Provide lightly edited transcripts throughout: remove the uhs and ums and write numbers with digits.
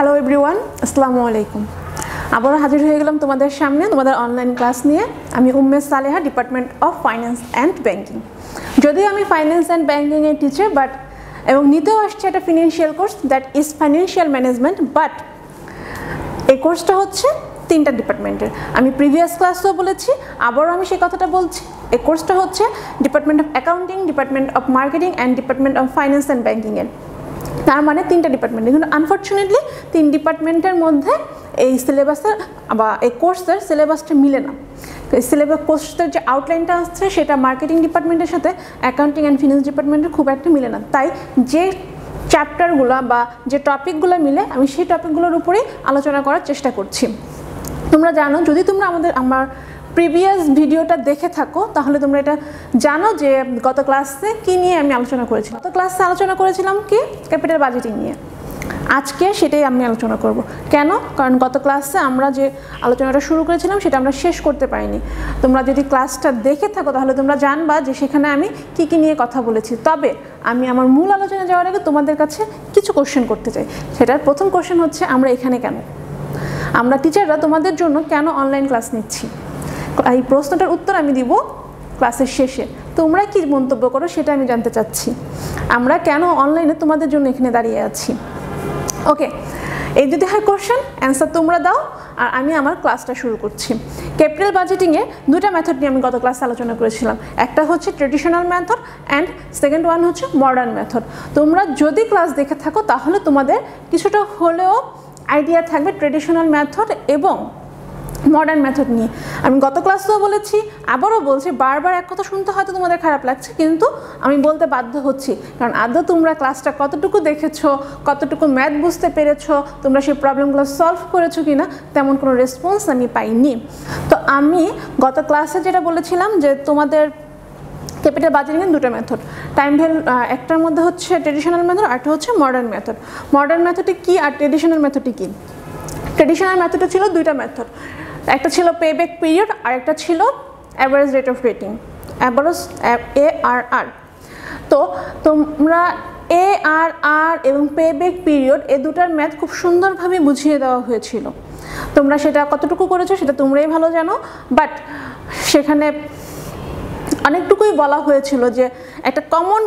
Hello everyone, আসসালামু আলাইকুম। আবারও হাজির হয়ে গেলাম তোমাদের সামনে তোমাদের অনলাইন ক্লাস নিয়ে। আমি Umme Saleha, department of finance and banking. যদিও আমি ফাইন্যান্স অ্যান্ড ব্যাংকিংয়ের টিচার, এবং নিতেও আসছে একটা financial course, that is financial management. But এই কোর্সটা হচ্ছে তিনটা ডিপার্টমেন্টের। আমি প্রিভিয়াস ক্লাসেও বলেছি, আবারও আমি সেই কথাটা বলছি। এই কোর্সটা হচ্ছে department of accounting, department of marketing and department of finance and ব্যাংকিংয়ের। তার মানে তিনটা ডিপার্টমেন্ট, কিন্তু আনফর্চুনেটলি তিন ডিপার্টমেন্টের মধ্যে এই সিলেবাসের বা এই কোর্সের সিলেবাসটা মিলে না। এই সিলেবাস কোর্সের যে আউটলাইনটা আসছে সেটা মার্কেটিং ডিপার্টমেন্টের সাথে অ্যাকাউন্টিং অ্যান্ড ফিনান্স ডিপার্টমেন্টের খুব একটা মিলে না। তাই যে চ্যাপ্টারগুলো বা যে টপিকগুলো মিলে আমি সেই টপিকগুলোর উপরেই আলোচনা করার চেষ্টা করছি। তোমরা জানো, যদি তোমরা আমার প্রিভিয়াস ভিডিওটা দেখে থাকো তাহলে তোমরা এটা জানো যে গত ক্লাসে কী নিয়ে আমি আলোচনা করেছিলাম। গত ক্লাসে আলোচনা করেছিলাম কি ক্যাপিটাল বাজেটিং নিয়ে। আজকে সেটাই আমি আলোচনা করব। কেন? কারণ গত ক্লাসে আমরা যে আলোচনাটা শুরু করেছিলাম সেটা আমরা শেষ করতে পারিনি। তোমরা যদি ক্লাসটা দেখে থাকো তাহলে তোমরা জানবা যে সেখানে আমি কী কী নিয়ে কথা বলেছি। তবে আমি আমার মূল আলোচনা যাওয়ার আগে তোমাদের কাছে কিছু কোশ্চেন করতে চাই। সেটার প্রথম কোশ্চেন হচ্ছে, আমরা এখানে কেন? আমরা টিচাররা তোমাদের জন্য কেন অনলাইন ক্লাস নিচ্ছি? এই প্রশ্নটার উত্তর আমি দিব ক্লাসের শেষে। তোমরা কি মন্তব্য করো সেটা আমি জানতে চাচ্ছি। আমরা কেন অনলাইনে তোমাদের জন্য এখানে দাঁড়িয়ে আছি? ওকে, এই যদি হয় কোশ্চেন, অ্যান্সার তোমরা দাও আর আমি আমার ক্লাসটা শুরু করছি। ক্যাপিটাল বাজেটিংয়ে দুটা মেথড নিয়ে আমি গত ক্লাসে আলোচনা করেছিলাম। একটা হচ্ছে traditional method and second one হচ্ছে মডার্ন মেথড। তোমরা যদি ক্লাস দেখে থাকো তাহলে তোমাদের কিছুটা হলেও আইডিয়া থাকবে ট্রেডিশনাল মেথড এবং মডার্ন মেথড নিয়ে। আমি গত ক্লাসেও বলেছি, আবারও বলছি, বারবার এক কথা শুনতে হয়তো তোমাদের খারাপ লাগছে, কিন্তু আমি বলতে বাধ্য হচ্ছি। কারণ আদৌ তোমরা ক্লাসটা কতটুকু দেখেছো, কতটুকু ম্যাথ বুঝতে পেরেছো, তোমরা সেই প্রবলেমগুলো সলভ করেছো কিনা তেমন কোনো রেসপন্স আমি পাইনি। তো আমি গত ক্লাসে যেটা বলেছিলাম যে তোমাদের ক্যাপিটাল বাজেটিংয়ের দুটো মেথড, টাইম ভ্যালু, একটার মধ্যে হচ্ছে ট্রেডিশনাল মেথড, আরটা হচ্ছে মডার্ন মেথড। মডার্ন মেথডটি কী আর ট্রেডিশনাল মেথডটি কী? ট্রেডিশনাল মেথডে ছিল দুইটা মেথড, একটা ছিল পেব্যাক পিরিয়ড আর একটা ছিল average rate of rating, average ARR। তো তোমরা ARR এবং পেব্যাক পিরিয়ড এই দুটার ম্যাথ খুব সুন্দরভাবে বুঝিয়ে দেওয়া হয়েছিল। তোমরা সেটা কতটুকু করেছো সেটা তোমরাই ভালো জানো। বাট সেখানে অনেকটুকুই বলা হয়েছিল যে একটা কমন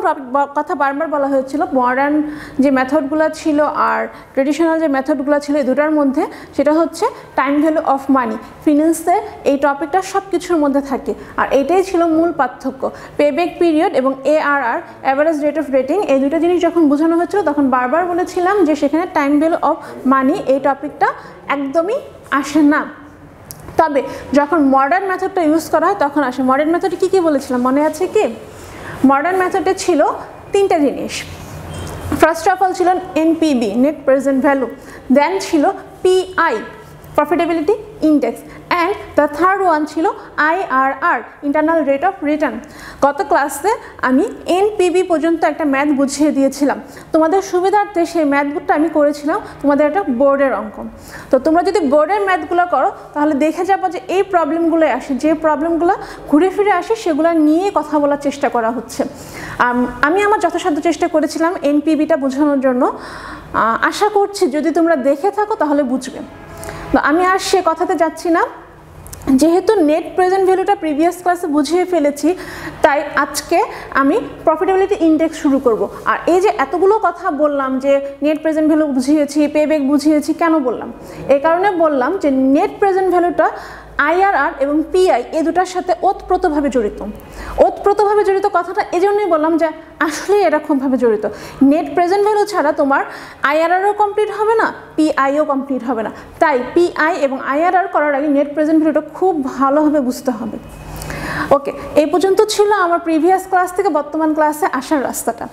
কথা বারবার বলা হয়েছিল, মডার্ন যে মেথডগুলো ছিল আর ট্রেডিশনাল যে মেথডগুলো ছিল এই দুটার মধ্যে, সেটা হচ্ছে টাইম ভ্যালু অফ মানি। ফিন্যান্সে এই টপিকটা সব কিছুর মধ্যে থাকে আর এটাই ছিল মূল পার্থক্য। পেব্যাক পিরিয়ড এবং ARR, average rate of rating, এই দুটো জিনিস যখন বোঝানো হয়েছিল তখন বারবার বলেছিলাম যে সেখানে টাইম ভ্যালু অফ মানি এই টপিকটা একদমই আসে না। তবে যখন মডার্ন মেথডটা ইউজ করা হয় তখন আসে। মডার্ন মেথডে কী কী বলেছিলাম মনে আছে কি? মডার্ন মেথডে ছিল তিনটা জিনিস। ফার্স্ট অফ অল ছিল NPV, নেট প্রেজেন্ট ভ্যালু, দেন ছিল PI, profitability index, and the third one ছিল IRR, internal rate of return. গত ক্লাসে আমি NPV পর্যন্ত একটা ম্যাথ বুঝিয়ে দিয়েছিলাম। তোমাদের সুবিধার্থে সেই ম্যাথগুলোটা আমি করেছিলাম তোমাদের একটা বোর্ডের অঙ্ক। তো তোমরা যদি বোর্ডের ম্যাথগুলো করো তাহলে দেখে যাবো যে এই প্রবলেমগুলো আসে, যে প্রবলেমগুলো ঘুরে ফিরে আসে সেগুলো নিয়ে কথা বলার চেষ্টা করা হচ্ছে। আমি আমার যথাসাধ্য চেষ্টা করেছিলাম NPVটা বোঝানোর জন্য। আশা করছি যদি তোমরা দেখে থাকো তাহলে বুঝবে। আমি আর সে কথাতে যাচ্ছি না, যেহেতু নেট প্রেজেন্ট ভ্যালুটা প্রিভিয়াস ক্লাসে বুঝিয়ে ফেলেছি তাই আজকে আমি প্রফিটেবিলিটি ইন্ডেক্স শুরু করব। আর এই যে এতগুলো কথা বললাম যে নেট প্রেজেন্ট ভ্যালু বুঝিয়েছি, পেব্যাক বুঝিয়েছি, কেন বললাম? এই কারণে বললাম যে নেট প্রেজেন্ট ভ্যালুটা IRR এবং PI এই দুটার সাথে ওতপ্রোতভাবে জড়িত। ওতপ্রোতভাবে জড়িত কথাটা এই জন্যই বললাম যে আসলেই এরকমভাবে জড়িত। নেট প্রেজেন্ট ভ্যালু ছাড়া তোমার IRRও কমপ্লিট হবে না, PIও কমপ্লিট হবে না। তাই PI এবং IRR করার আগে নেট প্রেজেন্ট ভ্যালুটা খুব ভালোভাবে বুঝতে হবে। ওকে, এই পর্যন্ত ছিল আমার প্রিভিয়াস ক্লাস থেকে বর্তমান ক্লাসে আসার রাস্তাটা।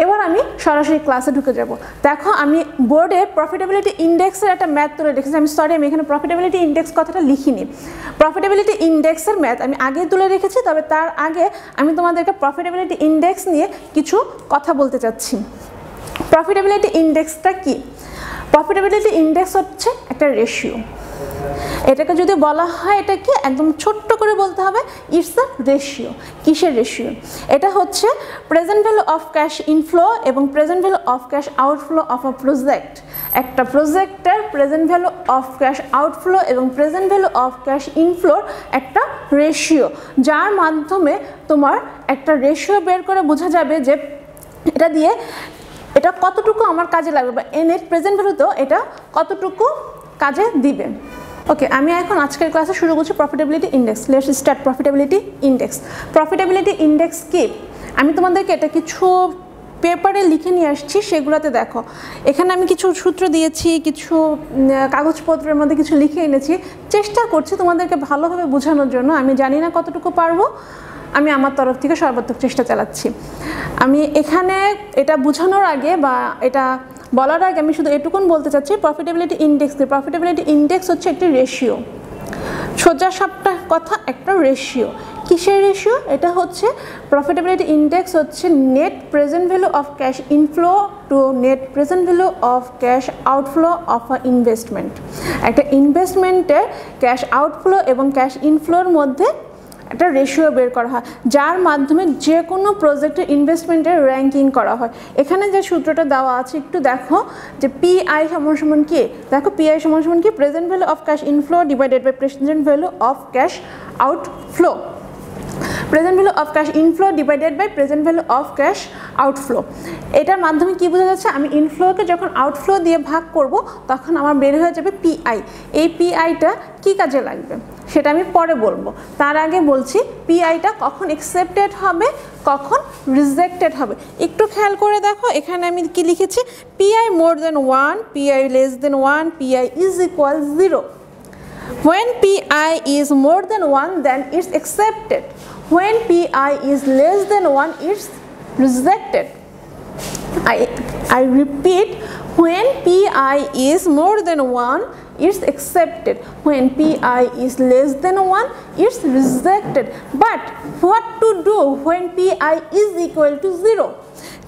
এবার আমি সরাসরি ক্লাসে ঢুকে যাব। দেখো, আমি বোর্ডে প্রফিটেবিলিটি ইন্ডেক্সের একটা ম্যাথ তুলে রেখেছি। আমি এখানে প্রফিটেবিলিটি ইন্ডেক্স কথাটা লিখিনি। প্রফিটেবিলিটি ইন্ডেক্সের ম্যাথ আমি আগে তুলে রেখেছি, তবে তার আগে আমি তোমাদেরকে প্রফিটেবিলিটি ইন্ডেক্স নিয়ে কিছু কথা বলতে চাচ্ছি। প্রফিটেবিলিটি ইন্ডেক্সটা কি? প্রফিটেবিলিটি ইন্ডেক্স হচ্ছে একটা রেশিও। এটাকে যদি বলা হয় এটা কি একদম ছোট্ট করে বলতে হবে, ইটস আ রেশিও। কিসের রেশিও? এটা হচ্ছে present value of cash inflow এবং present value of cash outflow of a project একটা প্রজেক্টের present value of cash outflow এবং প্রেজেন্ট ভ্যালু অফ ক্যাশ ইনফ্লোর একটা রেশিও, যার মাধ্যমে তোমার একটা রেশিও বের করে বোঝা যাবে যে এটা দিয়ে এটা কতটুকু আমার কাজে লাগবে বা নেট প্রেজেন্ট ভ্যালুতেও এটা কতটুকু কাজে দিবে। ওকে, আমি এখন আজকের ক্লাসে শুরু করছি profitability index. Let's start profitability index. Profitability index কি, আমি তোমাদেরকে এটা কিছু পেপারে লিখে নিয়ে আসছি, সেগুলোতে দেখো। এখানে আমি কিছু সূত্র দিয়েছি, কিছু কাগজপত্রের মধ্যে কিছু লিখে এনেছি, চেষ্টা করছি তোমাদেরকে ভালোভাবে বোঝানোর জন্য। আমি জানি না কতটুকু পারবো, আমি আমার তরফ থেকে সর্বাত্মক চেষ্টা চালাচ্ছি। আমি এখানে এটা বোঝানোর আগে বা এটা বলার আগে আমি শুধু এটুকুন বলতে চাচ্ছি, প্রফিটেবিলিটি ইন্ডেক্স কি। প্রফিটেবিলিটি ইন্ডেক্স হচ্ছে একটি রেশিও, সোজা সাপটা কথা, একটা রেশিও। কিসের রেশিও? এটা হচ্ছে প্রফিটেবিলিটি ইন্ডেক্স হচ্ছে net present value of cash inflow two net present value of cash outflow of a investment. একটা ইনভেস্টমেন্টের ক্যাশ আউটফ্লো এবং ক্যাশ ইনফ্লোর মধ্যে একটা রেশিও বের করা হয়, যার মাধ্যমে যে কোনো প্রজেক্টের ইনভেস্টমেন্টের র্যাঙ্কিং করা হয়। এখানে যে সূত্রটা দেওয়া আছে একটু দেখো, যে পিআই সমান সমান কি, দেখো পিআই সমান সমান কি, present value of cash inflow divided by present value of cash outflow. Present value of cash inflow divided by present value of cash outflow. এটার মাধ্যমে কি বোঝা যাচ্ছে, আমি ইনফ্লোকে যখন আউটফ্লো দিয়ে ভাগ করব তখন আমার বের হয়ে যাবে পিআই। এই পিআইটা কি কাজে লাগবে সেটা আমি পরে বলবো, তার আগে বলছি পিআইটা কখন অ্যাকসেপ্টেড হবে, কখন রিজেক্টেড হবে। একটু খেয়াল করে দেখো, এখানে আমি কি লিখেছি, PI more than 1, PI less than 1, PI is equal 0। When PI is more than 1, then it's accepted. When PI is less than 1, it's rejected. I repeat, when PI is more than 1, it's accepted. When PI is less than 1, it's rejected. But what to do when PI is equal to 0?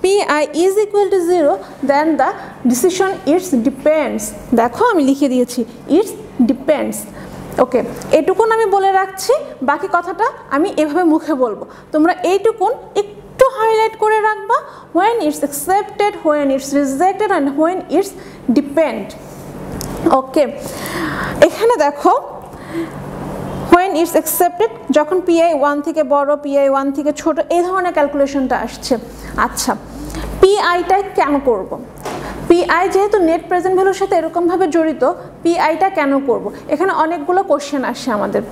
PI is equal to 0, then the decision is depends. দেখো আমি লিখে দিয়েছি, it depends. ওকে, এটুকুন আমি বলে রাখছি, বাকি কথাটা আমি এভাবে মুখে বলবো, তোমরা এইটুকুন একটু হাইলাইট করে রাখবা, when it's accepted, when it's rejected and when it's depend। ওকে, এখানে দেখো when it's accepted, যখন PI 1 থেকে বড়, PI 1 থেকে ছোট, এই ধরনের ক্যালকুলেশনটা আসছে। আচ্ছা, পিআইটা কেন করব? পিআই যেহেতু নেট প্রেজেন্ট ভ্যালুর সাথে এরকমভাবে জড়িত, পিআইটা কেন করব? এখানে অনেকগুলো কোশ্চেন আসে আমাদের।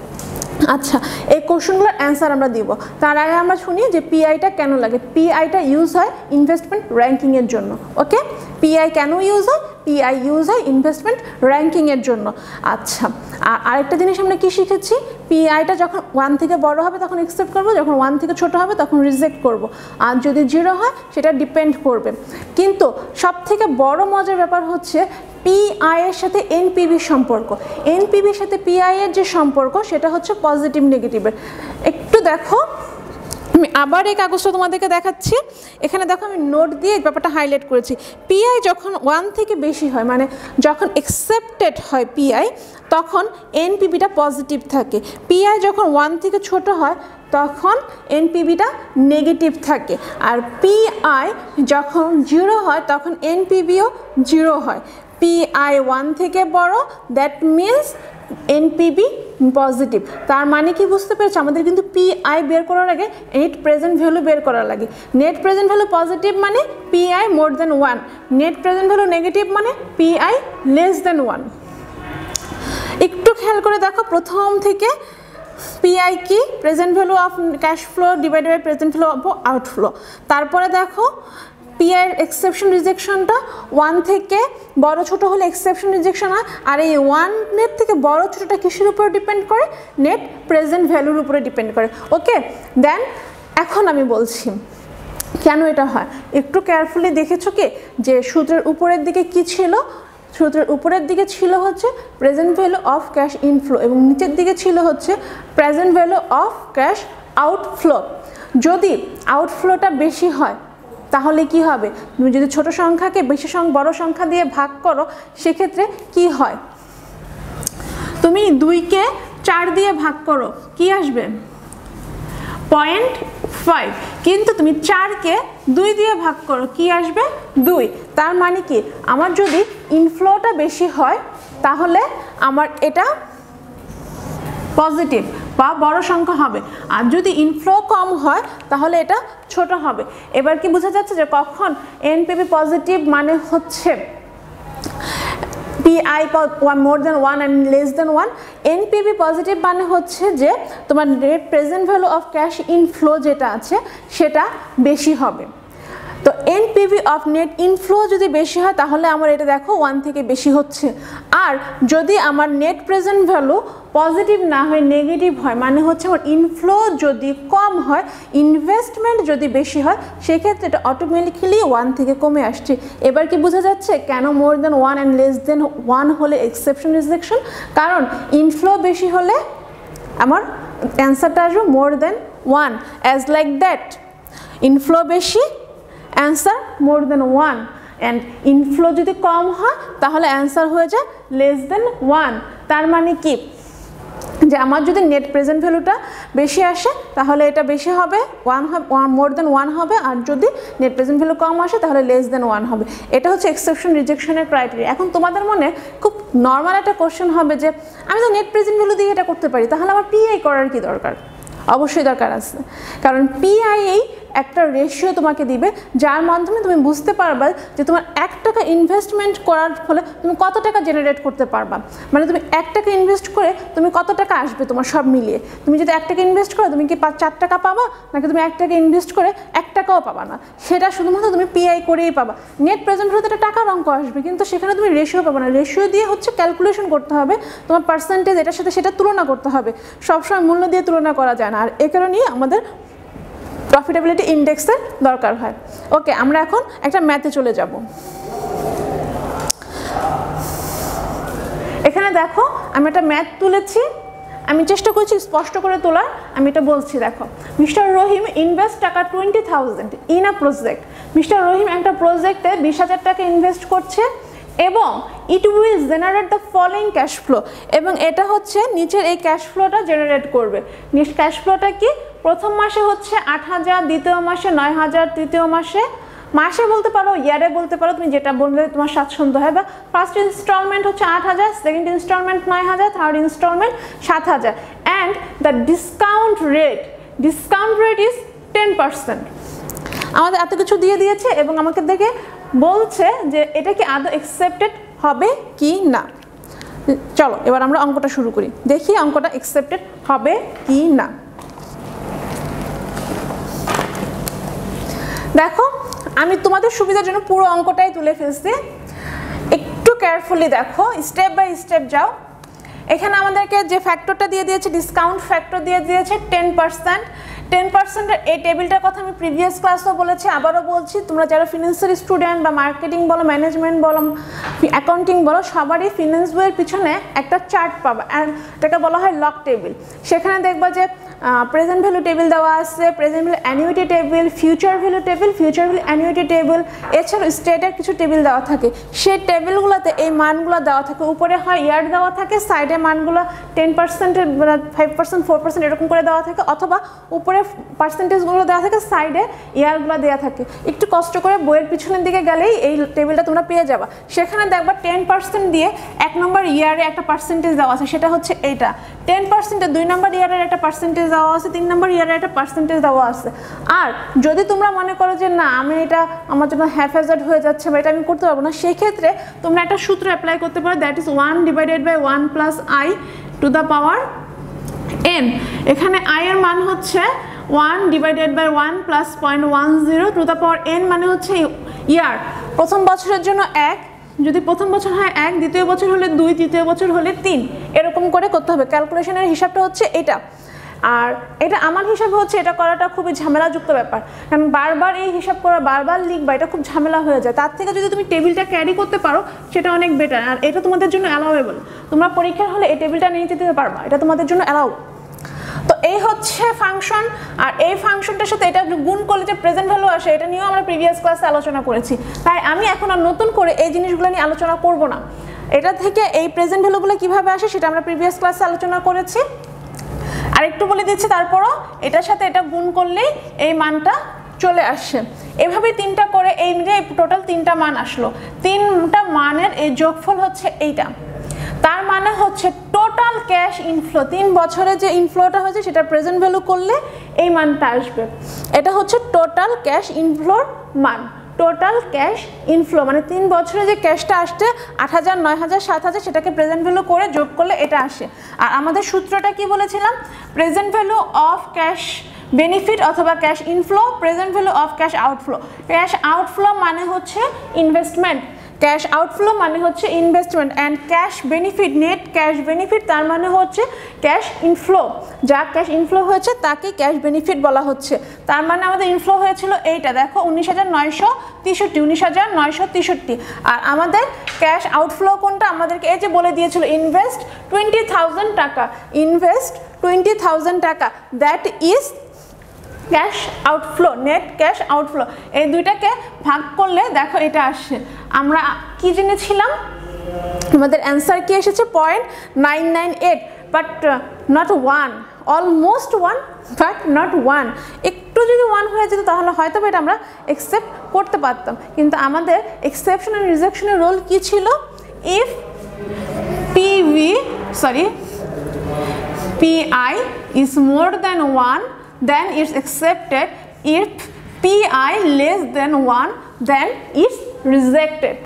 আচ্ছা, এই কোশ্চেনগুলোর অ্যান্সার আমরা দিব, তার আগে আমরা শুনি যে পিআইটা কেন লাগে। পিআইটা ইউজ হয় ইনভেস্টমেন্ট র্যাঙ্কিংয়ের জন্য। ওকে, পিআই কেন ইউজ হয়? পিআই ইউজ হয় ইনভেস্টমেন্ট র্যাঙ্কিংয়ের জন্য। আচ্ছা, আর আরেকটা জিনিস আমরা কি শিখেছি, পিআইটা যখন 1 থেকে বড় হবে তখন অ্যাকসেপ্ট করব, যখন 1 থেকে ছোট হবে তখন রিজেক্ট করব, আর যদি 0 হয় সেটা ডিপেন্ড করবে। কিন্তু সব থেকে বড় মজার ব্যাপার হচ্ছে পিআই এর সাথে এনপিভির সম্পর্ক। এনপিভির সাথে পিআই এর যে সম্পর্ক সেটা হচ্ছে পজিটিভ নেগেটিভের। একটু দেখো, আমি আবার এই কাগজটা তোমাদেরকে দেখাচ্ছি। এখানে দেখো আমি নোট দিয়ে এই ব্যাপারটা হাইলাইট করেছি। পিআই যখন 1 থেকে বেশি হয়, মানে যখন অ্যাকসেপ্টেড হয় পিআই, তখন এনপিভিটা পজিটিভ থাকে। পিআই যখন 1 থেকে ছোট হয় তখন এনপিভিটা নেগেটিভ থাকে। আর পিআই যখন 0 হয় তখন এনপিভিও 0 হয়। পিআই 1 থেকে বড়, দ্যাট মিনস এনপিভি পজিটিভ। তার মানে কি বুঝতে পেরেছো, আমাদের কিন্তু পিআই বের করার আগে নেট প্রেজেন্ট ভ্যালু বের করার লাগে। নেট প্রেজেন্ট ভ্যালু পজিটিভ মানে PI more than 1, net present value negative মানে পিআই লেস দেন 1। একটু খেয়াল করে দেখো, প্রথম থেকে পিআই কি, present value of cash flow divided by present value of outflow. তারপরে দেখো পিআই এর এক্সেপশন রিজেকশনটা 1 থেকে বড় ছোট হলে এক্সেপশন রিজেকশন হয়, আর এই 1 নেট থেকে বড় ছোটটা কিসের উপরে ডিপেন্ড করে? নেট প্রেজেন্ট ভ্যালুর উপরে ডিপেন্ড করে। ওকে, দেন এখন আমি বলছি কেন এটা হয়। একটু কেয়ারফুলি দেখেছো কি, যে সূত্রের উপরের দিকে কি ছিল? সূত্রের উপরের দিকে ছিল হচ্ছে present value of cash inflow এবং নিচের দিকে ছিল হচ্ছে present value of cash outflow. যদি আউটফ্লোটা বেশি হয় তাহলে কি হবে? তুমি যদি ছোট সংখ্যাকে বেশি বড় সংখ্যা দিয়ে ভাগ করো, সেক্ষেত্রে কি হয়? তুমি 2কে 4 দিয়ে ভাগ করো, কি আসবে? 0.5। কিন্তু তুমি 4কে 2 দিয়ে ভাগ করো, কি আসবে? 2। তার মানে কি আমার যদি ইনফ্লোটা বেশি হয় তাহলে আমার এটা পজিটিভ বা বড় সংখ্যা হবে, আর যদি ইনফ্লো কম হয় তাহলে এটা ছোট হবে। এবার কি বোঝা যাচ্ছে যে কখন এনপিভি পজিটিভ মানে হচ্ছে PI more than 1 and less than 1? NPV positive মানে হচ্ছে যে তোমার net present value of cash inflow যেটা আছে সেটা বেশি হবে। তো NPV অফ নেট ইনফ্লো যদি বেশি হয় তাহলে আমার এটা দেখো 1 থেকে বেশি হচ্ছে। আর যদি আমার নেট প্রেজেন্ট ভ্যালু পজিটিভ না হয় নেগেটিভ হয় মানে হচ্ছে আমার ইনফ্লো যদি কম হয় ইনভেস্টমেন্ট যদি বেশি হয় সেক্ষেত্রে এটা অটোমেটিক্যালি 1 থেকে কমে আসছে। এবার কি বোঝা যাচ্ছে কেন মোর দেন 1 অ্যান্ড লেস দেন 1 হলে এক্সেপশন রিজেকশন? কারণ ইনফ্লো বেশি হলে আমার অ্যান্সারটা আসবে more than 1 as like that. Inflow বেশি answer more than 1 and inflow যদি কম হয় তাহলে অ্যান্সার হয়ে যায় লেস দেন 1। তার মানে কি যে আমার যদি নেট প্রেজেন্ট ভ্যালুটা বেশি আসে তাহলে এটা বেশি হবে 1 হবে, মোর দেন 1 হবে, আর যদি নেট প্রেজেন্ট ভ্যালু কম আসে তাহলে লেস দেন 1 হবে। এটা হচ্ছে এক্সেপশন রিজেকশনের ক্রাইটেরিয়া। এখন তোমাদের মনে খুব নর্মাল একটা কোশ্চেন হবে যে আমি তো নেট প্রেজেন্ট ভ্যালু দিয়ে এটা করতে পারি, তাহলে আমার পিআই করার কি দরকার? অবশ্যই দরকার আছে, কারণ পিআই একটা রেশিও তোমাকে দিবে যার মাধ্যমে তুমি বুঝতে পারবা যে তোমার 1 টাকা ইনভেস্টমেন্ট করার ফলে তুমি কত টাকা জেনারেট করতে পারবা। মানে তুমি 1 টাকা ইনভেস্ট করে তুমি কত টাকা আসবে তোমার সব মিলিয়ে। তুমি যদি 1 টাকা ইনভেস্ট করো তুমি কি 4 টাকা পাবা, নাকি তুমি 1 টাকা ইনভেস্ট করে 1 টাকাও পাবা না, সেটা শুধুমাত্র তুমি পিআই করেই পাবা। নেট প্রেজেন্ট হলে একটা টাকার অঙ্ক আসবে কিন্তু সেখানে তুমি রেশিও পাবা না। রেশিও দিয়ে হচ্ছে ক্যালকুলেশন করতে হবে, তোমার পার্সেন্টেজ এটার সাথে সেটা তুলনা করতে হবে, সবসময় মূল্য দিয়ে তুলনা করা যায় না। আর এ কারণেই আমাদের প্রফিটেবিলিটি ইন্ডেক্সের দরকার হয়। ওকে, আমরা এখন একটা ম্যাথে চলে যাব। এখানে দেখো আমি একটা ম্যাথ তুলেছি, আমি চেষ্টা করছি স্পষ্ট করে তোলার। আমি এটা বলছি, দেখো মিস্টার রহিম ইনভেস্ট টাকা 20,000 ইন আ প্রজেক্ট। মিস্টার রহিম একটা প্রজেক্টে 20,000 টাকা ইনভেস্ট করছে এবং it will generate the following cash flow, এবং এটা হচ্ছে নিচের এই ক্যাশ ফ্লোটা জেনারেট করবে। ক্যাশ ফ্লোটা কি? প্রথম মাসে হচ্ছে 8,000, দ্বিতীয় মাসে 9,000, তৃতীয় মাসে বলতে পারো, ইয়ারে বলতে পারো, তুমি যেটা বললে তোমার স্বাচ্ছন্দ্য হয়। বা ফার্স্ট ইনস্টলমেন্ট হচ্ছে 8,000, second installment 9,000, third installment 7,000 and the discount rate is 10%। আমাদের এত কিছু দিয়ে দিয়েছে এবং আমাকে দেখে বলছে যে এটা কি আদৌ অ্যাকসেপ্টেড হবে কি না। চলো এবার আমরা অঙ্কটা শুরু করি, দেখি অঙ্কটা অ্যাকসেপ্টেড হবে কি না। দেখো আমি তোমাদের সুবিধার জন্য পুরো অঙ্কটাই তুলে ফেলছি, একটু কেয়ারফুলি দেখো, স্টেপ বাই স্টেপ যাও। এখানে আমাদেরকে যে ফ্যাক্টরটা দিয়ে দিয়েছে, ডিসকাউন্ট ফ্যাক্টর দিয়ে দিয়েছে 10%। 10%-এর এই টেবিলটার কথা আমি প্রিভিয়াস ক্লাসও বলেছি, আবারও বলছি, তোমরা যারা ফিনান্সের স্টুডেন্ট বা মার্কেটিং বলো, ম্যানেজমেন্ট বলো, অ্যাকাউন্টিং বলো, সবারই ফিনান্স বইয়ের পিছনে একটা চার্ট পাবা, আর এটাকে বলা হয় লক টেবিল। সেখানে দেখবা যে প্রেজেন্ট ভ্যালু টেবিল দেওয়া আছে, present value annuity table, future value table, future value annuity table, এছাড়াও স্টেটের কিছু টেবিল দেওয়া থাকে। সেই টেবিলগুলোতে এই মানগুলো দেওয়া থাকে, উপরে হয় ইয়ার দেওয়া থাকে, সাইডে মানগুলো 10%, 5%, 4% এরকম করে দেওয়া থাকে, অথবা উপরে পার্সেন্টেজগুলো দেওয়া থাকে, সাইডে ইয়ারগুলো দেওয়া থাকে। একটু কষ্ট করে বইয়ের পিছনের দিকে গেলেই এই টেবিলটা তোমরা পেয়ে যাবা। সেখানে দেখবা 10% দিয়ে 1 নম্বর ইয়ারে একটা পার্সেন্টেজ দেওয়া আছে, সেটা হচ্ছে এইটা। 10%-এ 2 নম্বর ইয়ারের একটা পার্সেন্টেজ দেওয়া আছে, 3 নম্বর ইয়ারের একটা পার্সেন্টেজ দেওয়া আছে। আর যদি তোমরা মনে করো যে না আমি এটা আমার জন্য হ্যাফেজার্ড হয়ে যাচ্ছে বা এটা আমি করতে পারবো না, সেই ক্ষেত্রে তোমরা একটা সূত্র অ্যাপ্লাই করতে পারো, that is 1/1 + i to the power n। এখানে i এর মান হচ্ছে 1/1 + 0.10 টু দ্য পাওয়ার n, মানে হচ্ছে ইয়ার। প্রথম বছরের জন্য 1, যদি প্রথম বছর হয় 1, দ্বিতীয় বছর হলে 2, তৃতীয় বছর হলে 3, এরকম করে করতে হবে। ক্যালকুলেশনের হিসাবটা হচ্ছে এটা। আর এটা আমার হিসাবে হচ্ছে এটা করাটা খুবই ঝামেলাযুক্ত ব্যাপার, কারণ বারবার এই হিসাব করা, বারবার লিখবা, এটা খুব ঝামেলা হয়ে যায়। তার থেকে যদি তুমি টেবিলটা ক্যারি করতে পারো সেটা অনেক বেটার, আর এটা তোমাদের জন্য অ্যালাউয়েবল। তোমরা পরীক্ষার হলে এই টেবিলটা নিয়ে যেতে পারবা, এটা তোমাদের জন্য অ্যালাউ। তো এই হচ্ছে ফাংশন, আর এই ফাংশনটার সাথে এটা গুণ করলে যে প্রেজেন্ট ভ্যালু আসে, এটা নিয়েও আমরা প্রিভিয়াস ক্লাসে আলোচনা করেছি। তাই আমি এখন আর নতুন করে এই জিনিসগুলো নিয়ে আলোচনা করব না। এটা থেকে এই প্রেজেন্ট ভ্যালুগুলো কিভাবে আসে সেটা আমরা প্রিভিয়াস ক্লাসে আলোচনা করেছি। আর একটু বলে দিচ্ছি, তারপরও এটার সাথে এটা গুণ করলেই এই মানটা চলে আসে। এভাবে তিনটা করে এই যে টোটাল তিনটা মান আসলো, তিনটা মানের এই যোগফল হচ্ছে এইটা। তার মানে হচ্ছে টোটাল ক্যাশ ইনফ্লো 3 বছরে যে ইনফ্লোটা হয়েছে সেটা প্রেজেন্ট ভ্যালু করলে এই মানটা আসবে। এটা হচ্ছে টোটাল ক্যাশ ইনফ্লোর মান। টোটাল ক্যাশ ইনফ্লো মানে 3 বছরে যে ক্যাশটা আসছে 8,000, 9,000, 7,000 সেটাকে প্রেজেন্ট ভ্যালু করে যোগ করলে এটা আসে। আর আমাদের সূত্রটা কি বলেছিলাম? Present value of cash benefit অথবা cash inflow, present value of cash outflow. Cash outflow মানে হচ্ছে ইনভেস্টমেন্ট, ক্যাশ আউটফ্লো মানে হচ্ছে investment, and cash benefit, net cash benefit তার মানে হচ্ছে ক্যাশ ইনফ্লো। যা ক্যাশ ইনফ্লো হয়েছে তাকে ক্যাশ বেনিফিট বলা হচ্ছে। তার মানে আমাদের ইনফ্লো হয়েছিল এইটা, দেখো 19,963, 19,963। আর আমাদের ক্যাশ আউটফ্লো কোনটা? আমাদেরকে এই যে বলে দিয়েছিল ইনভেস্ট 20,000 টাকা, ইনভেস্ট 20,000 টাকা, that is cash outflow, net cash outflow. এই দুইটাকে ভাগ করলে দেখো এটা আসছে। আমরা কি জেনেছিলাম? আমাদের অ্যান্সার কি এসেছে? 0.998, but not 1, almost 1 but not 1। একটু যদি 1 হয়ে যেত তাহলে হয়তো এটা আমরা অ্যাকসেপ্ট করতে পারতাম, কিন্তু আমাদের এক্সেপশন অ্যান্ড রিজেকশনের রোল কি ছিল? If PI is more than 1 then it's accepted, if PI less than 1 then it's rejected।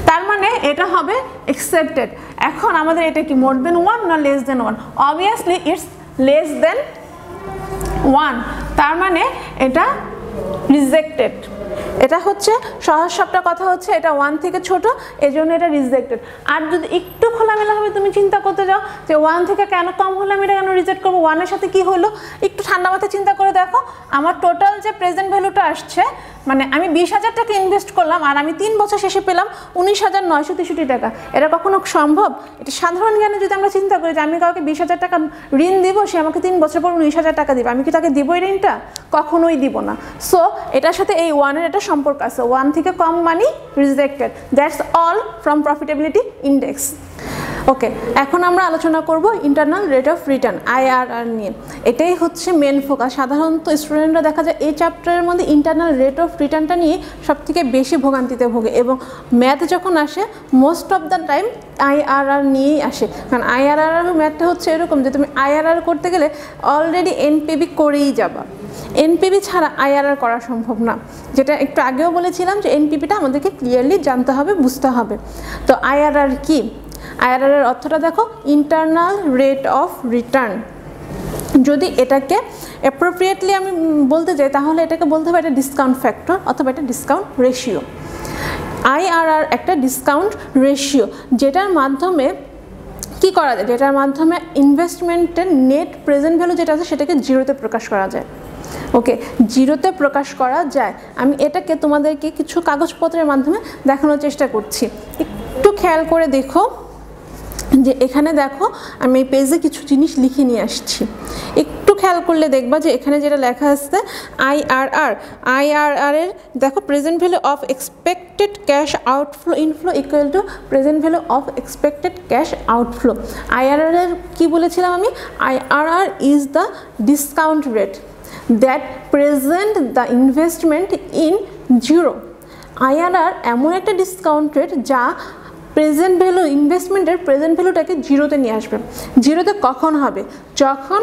তার মানে এটা হবে accepted। এখন আমাদের এটা কি more than 1 না less than 1? obviously it's less than 1, তার মানে এটা rejected। এটা হচ্ছে সহজ সবটা কথা হচ্ছে এটা 1 থেকে ছোট, এজন্য এটা রিজেক্টেড। আর যদি একটু খোলামেলাভাবে তুমি চিন্তা করতে যাও যে 1 থেকে কেন কম হলো, আমি এটা কেন রিজেক্ট করবো, 1 এর সাথে কি হলো, একটু ঠান্ডা মাথায় চিন্তা করে দেখো। আমার টোটাল যে প্রেজেন্ট ভ্যালুটা আসছে, মানে আমি 20,000 টাকা ইনভেস্ট করলাম আর আমি 3 বছর শেষে পেলাম 19,963 টাকা। এটা কখনো সম্ভব? এটা সাধারণ জ্ঞানে যদি আমরা চিন্তা করি যে আমি কাউকে 20,000 টাকা ঋণ দিব, সে আমাকে 3 বছর পর 19,000 টাকা দিবে, আমি কি তাকে দিব এই ঋণটা? কখনোই দিব না। সো এটার সাথে এই 1 এর একটা সম্পর্ক আছে, 1 থেকে কম মানে rejected. That's all from profitability index. Okay, এখন আমরা আলোচনা করব internal rate of return, IRR নিয়ে। এটাই হচ্ছে মেন ফোকাস। সাধারণত স্টুডেন্টরা দেখা যায় এই চ্যাপ্টারের মধ্যে ইন্টারনাল রেট অফ রিটার্নটা নিয়ে সবথেকে বেশি ভোগান্তিতে ভোগে, এবং ম্যাথ যখন আসে most of the time IRR নিয়েই আসে। কারণ IRR ম্যাথটা হচ্ছে এরকম যে তুমি IRR করতে গেলে অলরেডি NPV করেই যাবা, NPV ছাড়া IRR করা সম্ভব না। যেটা একটু আগেও বলেছিলাম যে NPVটা আমাদেরকে ক্লিয়ারলি জানতে হবে, বুঝতে হবে। তো IRR কি? IRR এর অর্থটা দেখো, ইন্টারনাল রেট অফ রিটার্ন। যদি এটাকে অ্যাপ্রোপ্রিয়েটলি আমি বলতে যাই তাহলে এটাকে বলতে হবে এটা ডিসকাউন্ট ফ্যাক্টর অথবা এটা ডিসকাউন্ট রেশিও। IRR একটা ডিসকাউন্ট রেশিও, যেটার মাধ্যমে কি করা যায়, যেটার মাধ্যমে ইনভেস্টমেন্টের নেট প্রেজেন্ট ভ্যালু যেটা আছে সেটাকে জিরোতে প্রকাশ করা যায়। ওকে, জিরোতে প্রকাশ করা যায়। আমি এটাকে তোমাদেরকে কিছু কাগজপত্রের মাধ্যমে দেখানোর চেষ্টা করছি। একটু খেয়াল করে দেখো যে এখানে দেখো আমি এই পেজে কিছু জিনিস লিখে নিয়ে আসছি। একটু খেয়াল করলে দেখবা যে এখানে যেটা লেখা আছে IRR এর দেখো present value of expected cash outflow inflow equal to present value of expected cash outflow. IRR এর কি বলেছিলাম আমি? IRR is the discount rate that present the investment in zero। IRR এমন একটা ডিসকাউন্ট রেট যা present value, ইনভেস্টমেন্টের present ভ্যালুটাকে জিরোতে নিয়ে আসবে। জিরোতে কখন হবে? যখন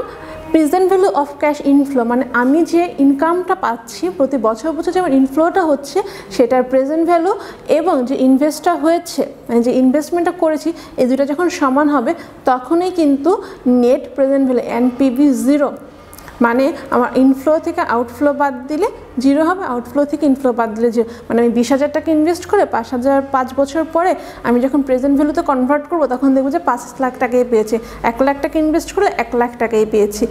present value of cash inflow, মানে আমি যে ইনকামটা পাচ্ছি প্রতি বছর বছর যে আমার ইনফ্লোটা হচ্ছে সেটার প্রেজেন্ট ভ্যালু এবং যে ইনভেস্টটা হয়েছে, মানে যে ইনভেস্টমেন্টটা করেছি, এই দুটো যখন সমান হবে তখনই কিন্তু net present value NPV zero. মানে আমার ইনফ্লো থেকে আউটফ্লো বাদ দিলে জিরো হবে, আউটফ্লো থেকে ইনফ্লো বাদ দিলে জিরো। মানে আমি 20,000 টাকা ইনভেস্ট করে 5 বছর পরে আমি যখন প্রেজেন্ট ভ্যালুতে কনভার্ট করবো তখন দেখবো যে 5 লাখ টাকাই পেয়েছি, 1 লাখ টাকা ইনভেস্ট করলে 1 লাখ টাকাই পেয়েছি।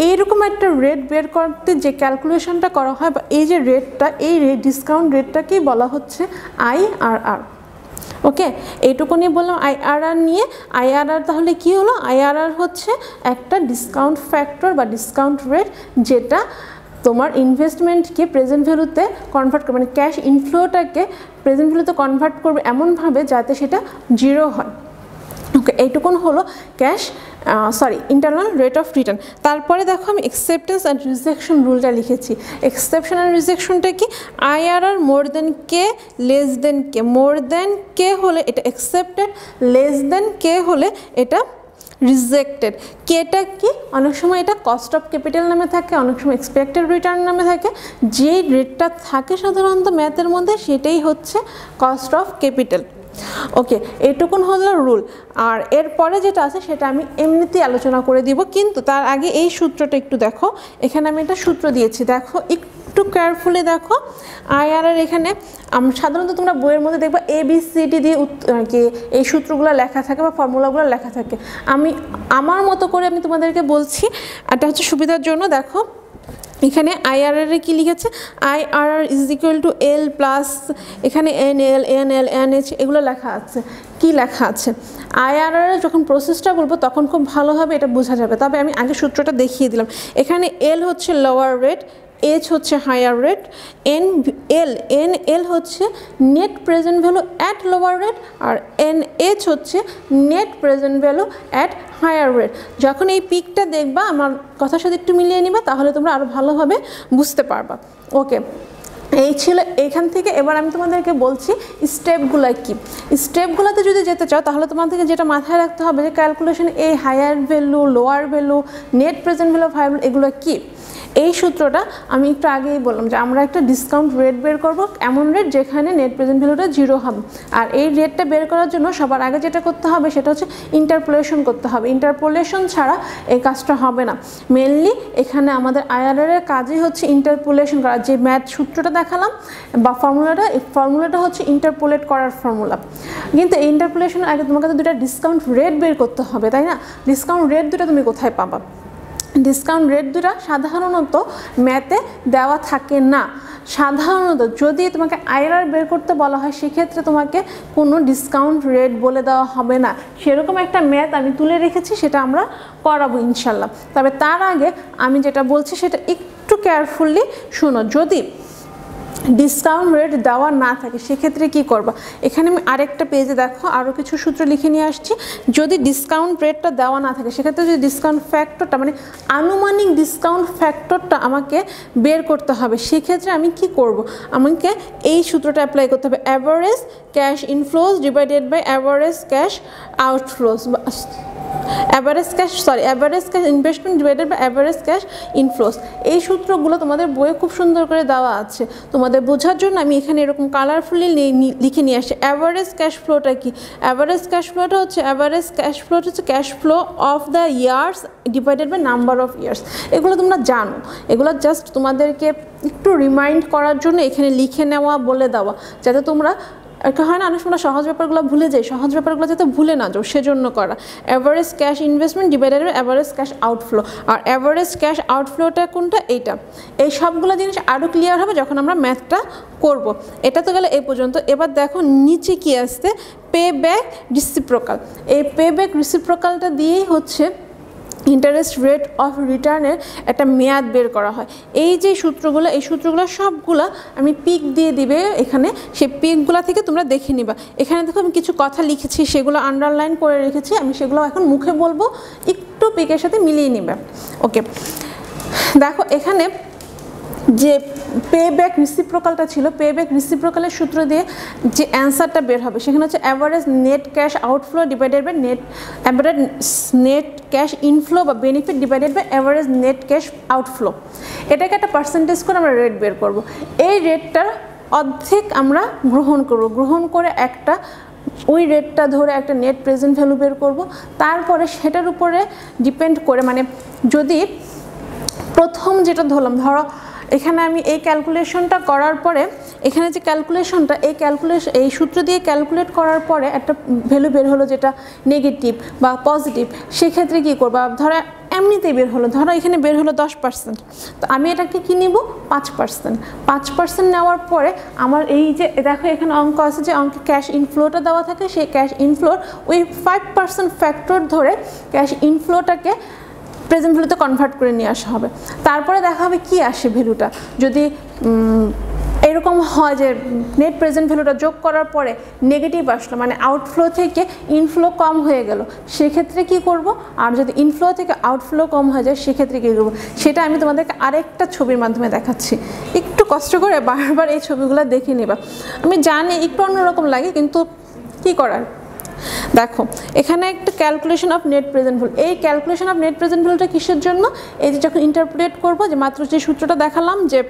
এইরকম একটা রেট বের করতে যে ক্যালকুলেশনটা করা হয় বা এই যে রেটটা, এই ডিসকাউন্ট রেটটাকেই বলা হচ্ছে IRR। ওকে, এইটুকুনি বললাম IRR নিয়ে। IRR তাহলে কি হলো? IRR হচ্ছে একটা ডিসকাউন্ট ফ্যাক্টর বা ডিসকাউন্ট রেট যেটা তোমার ইনভেস্টমেন্টকে প্রেজেন্ট ভ্যালুতে কনভার্ট করবে, মানে ক্যাশ ইনফ্লোটাকে প্রেজেন্ট ভ্যালুতে কনভার্ট করবে এমনভাবে যাতে সেটা জিরো হয়। ওকে, এইটুকুন হলো cash sorry internal rate of return. তারপরে দেখো আমি অ্যাকসেপ্টেন্স অ্যান্ড রিজেকশন রুলটা লিখেছি। অ্যাকসেপশন অ্যান্ড রিজেকশনটা কি, IRR মোর দেন কে লেস দেন কে, মোর দেন কে হলে এটা অ্যাকসেপ্টেড, লেস দেন কে হলে এটা রিজেক্টেড। কেটা কি, অনেক সময় এটা কস্ট অফ ক্যাপিটাল নামে থাকে, অনেক সময় এক্সপেক্টেড রিটার্ন নামে থাকে। যেই রেটটা থাকে সাধারণত ম্যাথের মধ্যে সেটাই হচ্ছে কস্ট অফ ক্যাপিটাল। ওকে, এটুকুন হলো রুল। আর এরপরে যেটা আছে সেটা আমি এমনিতেই আলোচনা করে দিব, কিন্তু তার আগে এই সূত্রটা একটু দেখো। এখানে আমি একটা সূত্র দিয়েছি, দেখো একটু কেয়ারফুলি দেখো। IRR এখানে সাধারণত তোমরা বইয়ের মধ্যে দেখবা ABCD দিয়ে কি এই সূত্রগুলো লেখা থাকে বা ফর্মুলাগুলো লেখা থাকে। আমি আমার মতো করে আমি তোমাদেরকে বলছি, এটা হচ্ছে সুবিধার জন্য। দেখো এখানে IRR এ কি লিখেছে, IRR is equal to L plus এখানে NL NL NH এগুলো লেখা আছে। কি লেখা আছে, IRR এর যখন প্রসেসটা বলবো তখন খুব ভালোভাবে এটা বোঝা যাবে। তবে আমি আগে সূত্রটা দেখিয়ে দিলাম। এখানে L হচ্ছে লোয়ার রেট, H হচ্ছে হায়ার রেট, NL হচ্ছে net present value at lower rate, আর NH হচ্ছে net present value at higher rate. যখন এই পিকটা দেখবা আমার কথার সাথে একটু মিলিয়ে নিবা, তাহলে তোমরা আরও ভালোভাবে বুঝতে পারবা। ওকে, এই ছিল এইখান থেকে। এবার আমি তোমাদেরকে বলছি স্টেপগুলো কি। স্টেপগুলোতে যদি যেতে চাও তাহলে তোমাদেরকে যেটা মাথায় রাখতে হবে যে ক্যালকুলেশন এই higher value, lower value, net present value, higher value এগুলো কি। এই সূত্রটা আমি একটু আগেই বললাম যে আমরা একটা ডিসকাউন্ট রেট বের করব, এমন রেট যেখানে নেট প্রেজেন্ট ভ্যালুটা 0 হবে। আর এই রেটটা বের করার জন্য সবার আগে যেটা করতে হবে সেটা হচ্ছে ইন্টারপোলেশন করতে হবে। ইন্টারপোলেশন ছাড়া এই কাজটা হবে না। মেনলি এখানে আমাদের IRR এর কাজই হচ্ছে ইন্টারপোলেশন করা। যে ম্যাথ সূত্রটা দেখালাম বা ফর্মুলাটা, এই ফর্মুলাটা হচ্ছে ইন্টারপোলেট করার ফর্মুলা। কিন্তু এই ইন্টারপোলেশনের আগে তোমাকে তো দুটা ডিসকাউন্ট রেট বের করতে হবে, তাই না? ডিসকাউন্ট রেট দুটো তুমি কোথায় পাবা? ডিসকাউন্ট রেট দুটা সাধারণত ম্যাথে দেওয়া থাকে না। সাধারণত যদি তোমাকে IRR বের করতে বলা হয় সেক্ষেত্রে তোমাকে কোনো ডিসকাউন্ট রেট বলে দেওয়া হবে না। সেরকম একটা ম্যাথ আমি তুলে রেখেছি, সেটা আমরা করাবো ইনশাল্লাহ। তবে তার আগে আমি যেটা বলছি সেটা একটু কেয়ারফুলি শোনো। যদি ডিসকাউন্ট রেট দেওয়া না থাকে সেক্ষেত্রে কি করবা, এখানে আমি আরেকটা পেজে দেখো আরও কিছু সূত্র লিখে নিয়ে আসছি। যদি ডিসকাউন্ট রেটটা দেওয়া না থাকে সেক্ষেত্রে যদি ডিসকাউন্ট ফ্যাক্টরটা মানে আনুমানিক ডিসকাউন্ট ফ্যাক্টরটা আমাকে বের করতে হবে, সেক্ষেত্রে আমি কি করব, আমাকে এই সূত্রটা অ্যাপ্লাই করতে হবে। Average cash inflows divided by average cash outflows, average cash investment divided by average cash inflows. এই সূত্রগুলো তোমাদের বইয়ে খুব সুন্দর করে দেওয়া আছে। তোমাদের বোঝার জন্য আমি এখানে এরকম কালারফুলি লিখে নিয়ে আসছি। অ্যাভারেজ ক্যাশ ফ্লোটা কি, অ্যাভারেজ ক্যাশ ফ্লোটা হচ্ছে cash flow of the years divided by number of years. এগুলো তোমরা জানো, এগুলো জাস্ট তোমাদেরকে একটু রিমাইন্ড করার জন্য এখানে লিখে নেওয়া, বলে দেওয়া, যাতে তোমরা হয় না অনেক সময় সহজ ব্যাপারগুলো ভুলে যাই, সহজ ব্যাপারগুলো যাতে ভুলে না যাও সেজন্য করা। Average cash investment divided by average cash outflow. আর অ্যাভারেজ ক্যাশ আউটফ্লোটা কোনটা, এইটা। এই সবগুলো জিনিস আরও ক্লিয়ার হবে যখন আমরা ম্যাথটা করব। এটা তো গেলে এই পর্যন্ত। এবার দেখো নিচে কি আসছে, পে ব্যাক রিসিপ্রোকাল। এই পে ব্যাক রিসিপ্রোকালটা দিয়েই হচ্ছে ইন্টারেস্ট রেট অফ রিটার্নের একটা মেয়াদ বের করা হয়। এই যে সূত্রগুলো, এই সূত্রগুলো সবগুলো আমি পিক দিয়ে দিবে এখানে, সেই পিকগুলো থেকে তোমরা দেখে নিবা। এখানে দেখো আমি কিছু কথা লিখেছি, সেগুলো আন্ডারলাইন করে রেখেছি, আমি সেগুলো এখন মুখে বলবো, একটু পিকের সাথে মিলিয়ে নিবে। ওকে, দেখো এখানে যে পে ব্যাক রিসিপ্রোকালটা ছিল, পে ব্যাক রিসিপ্রোকালের সূত্র দিয়ে যে অ্যান্সারটা বের হবে সেখানে হচ্ছে average net cash outflow divided by average net cash inflow বা benefit divided by average net cash outflow. এটাকে একটা পার্সেন্টেজ করে আমরা রেট বের করব। এই রেটটার অর্ধেক আমরা গ্রহণ করব, গ্রহণ করে একটা ওই রেটটা ধরে একটা নেট প্রেজেন্ট ভ্যালু বের করব। তারপরে সেটার উপরে ডিপেন্ড করে, মানে যদি প্রথম যেটা ধরলাম, ধরো এখানে আমি এই ক্যালকুলেশনটা করার পরে এখানে যে ক্যালকুলেশনটা, এই সূত্র দিয়ে ক্যালকুলেট করার পরে একটা ভ্যালু বের হলো যেটা নেগেটিভ বা পজিটিভ, সেক্ষেত্রে কী করবো, ধরো এমনিতেই বের হলো, ধরো এখানে বের হলো 10%, তো আমি এটাকে কী নিব 5%। 5% নেওয়ার পরে আমার এই যে দেখো এখানে অঙ্ক আছে, যে অঙ্কে ক্যাশ ইনফ্লোটা দেওয়া থাকে, সেই ক্যাশ ইনফ্লোর ওই 5% ফ্যাক্টর ধরে ক্যাশ ইনফ্লোটাকে প্রেজেন্ট ভ্যালুতে কনভার্ট করে নিয়ে আসা হবে। তারপরে দেখা হবে কি আসে ভ্যালুটা। যদি এরকম হয় যে নেট প্রেজেন্ট ভ্যালুটা যোগ করার পরে নেগেটিভ আসলো, মানে আউটফ্লো থেকে ইনফ্লো কম হয়ে গেল, সেক্ষেত্রে কি করব? আর যদি ইনফ্লো থেকে আউটফ্লো কম হয়ে যায় সেক্ষেত্রে কী করবো সেটা আমি তোমাদেরকে আরেকটা ছবির মাধ্যমে দেখাচ্ছি। একটু কষ্ট করে বারবার এই ছবিগুলো দেখে নেবা। আমি জানি একটু অন্যরকম লাগে, কিন্তু কি করার। দেখো এখানে একটা calculation of net present value. এই ক্যালকুলেশন অফ নেট প্রেজেন্ট ভ্যালুটা কিসের জন্য? এই যে যখন ইন্টারপ্রেট করব, যে মাত্র যে সূত্রটা দেখালাম, যে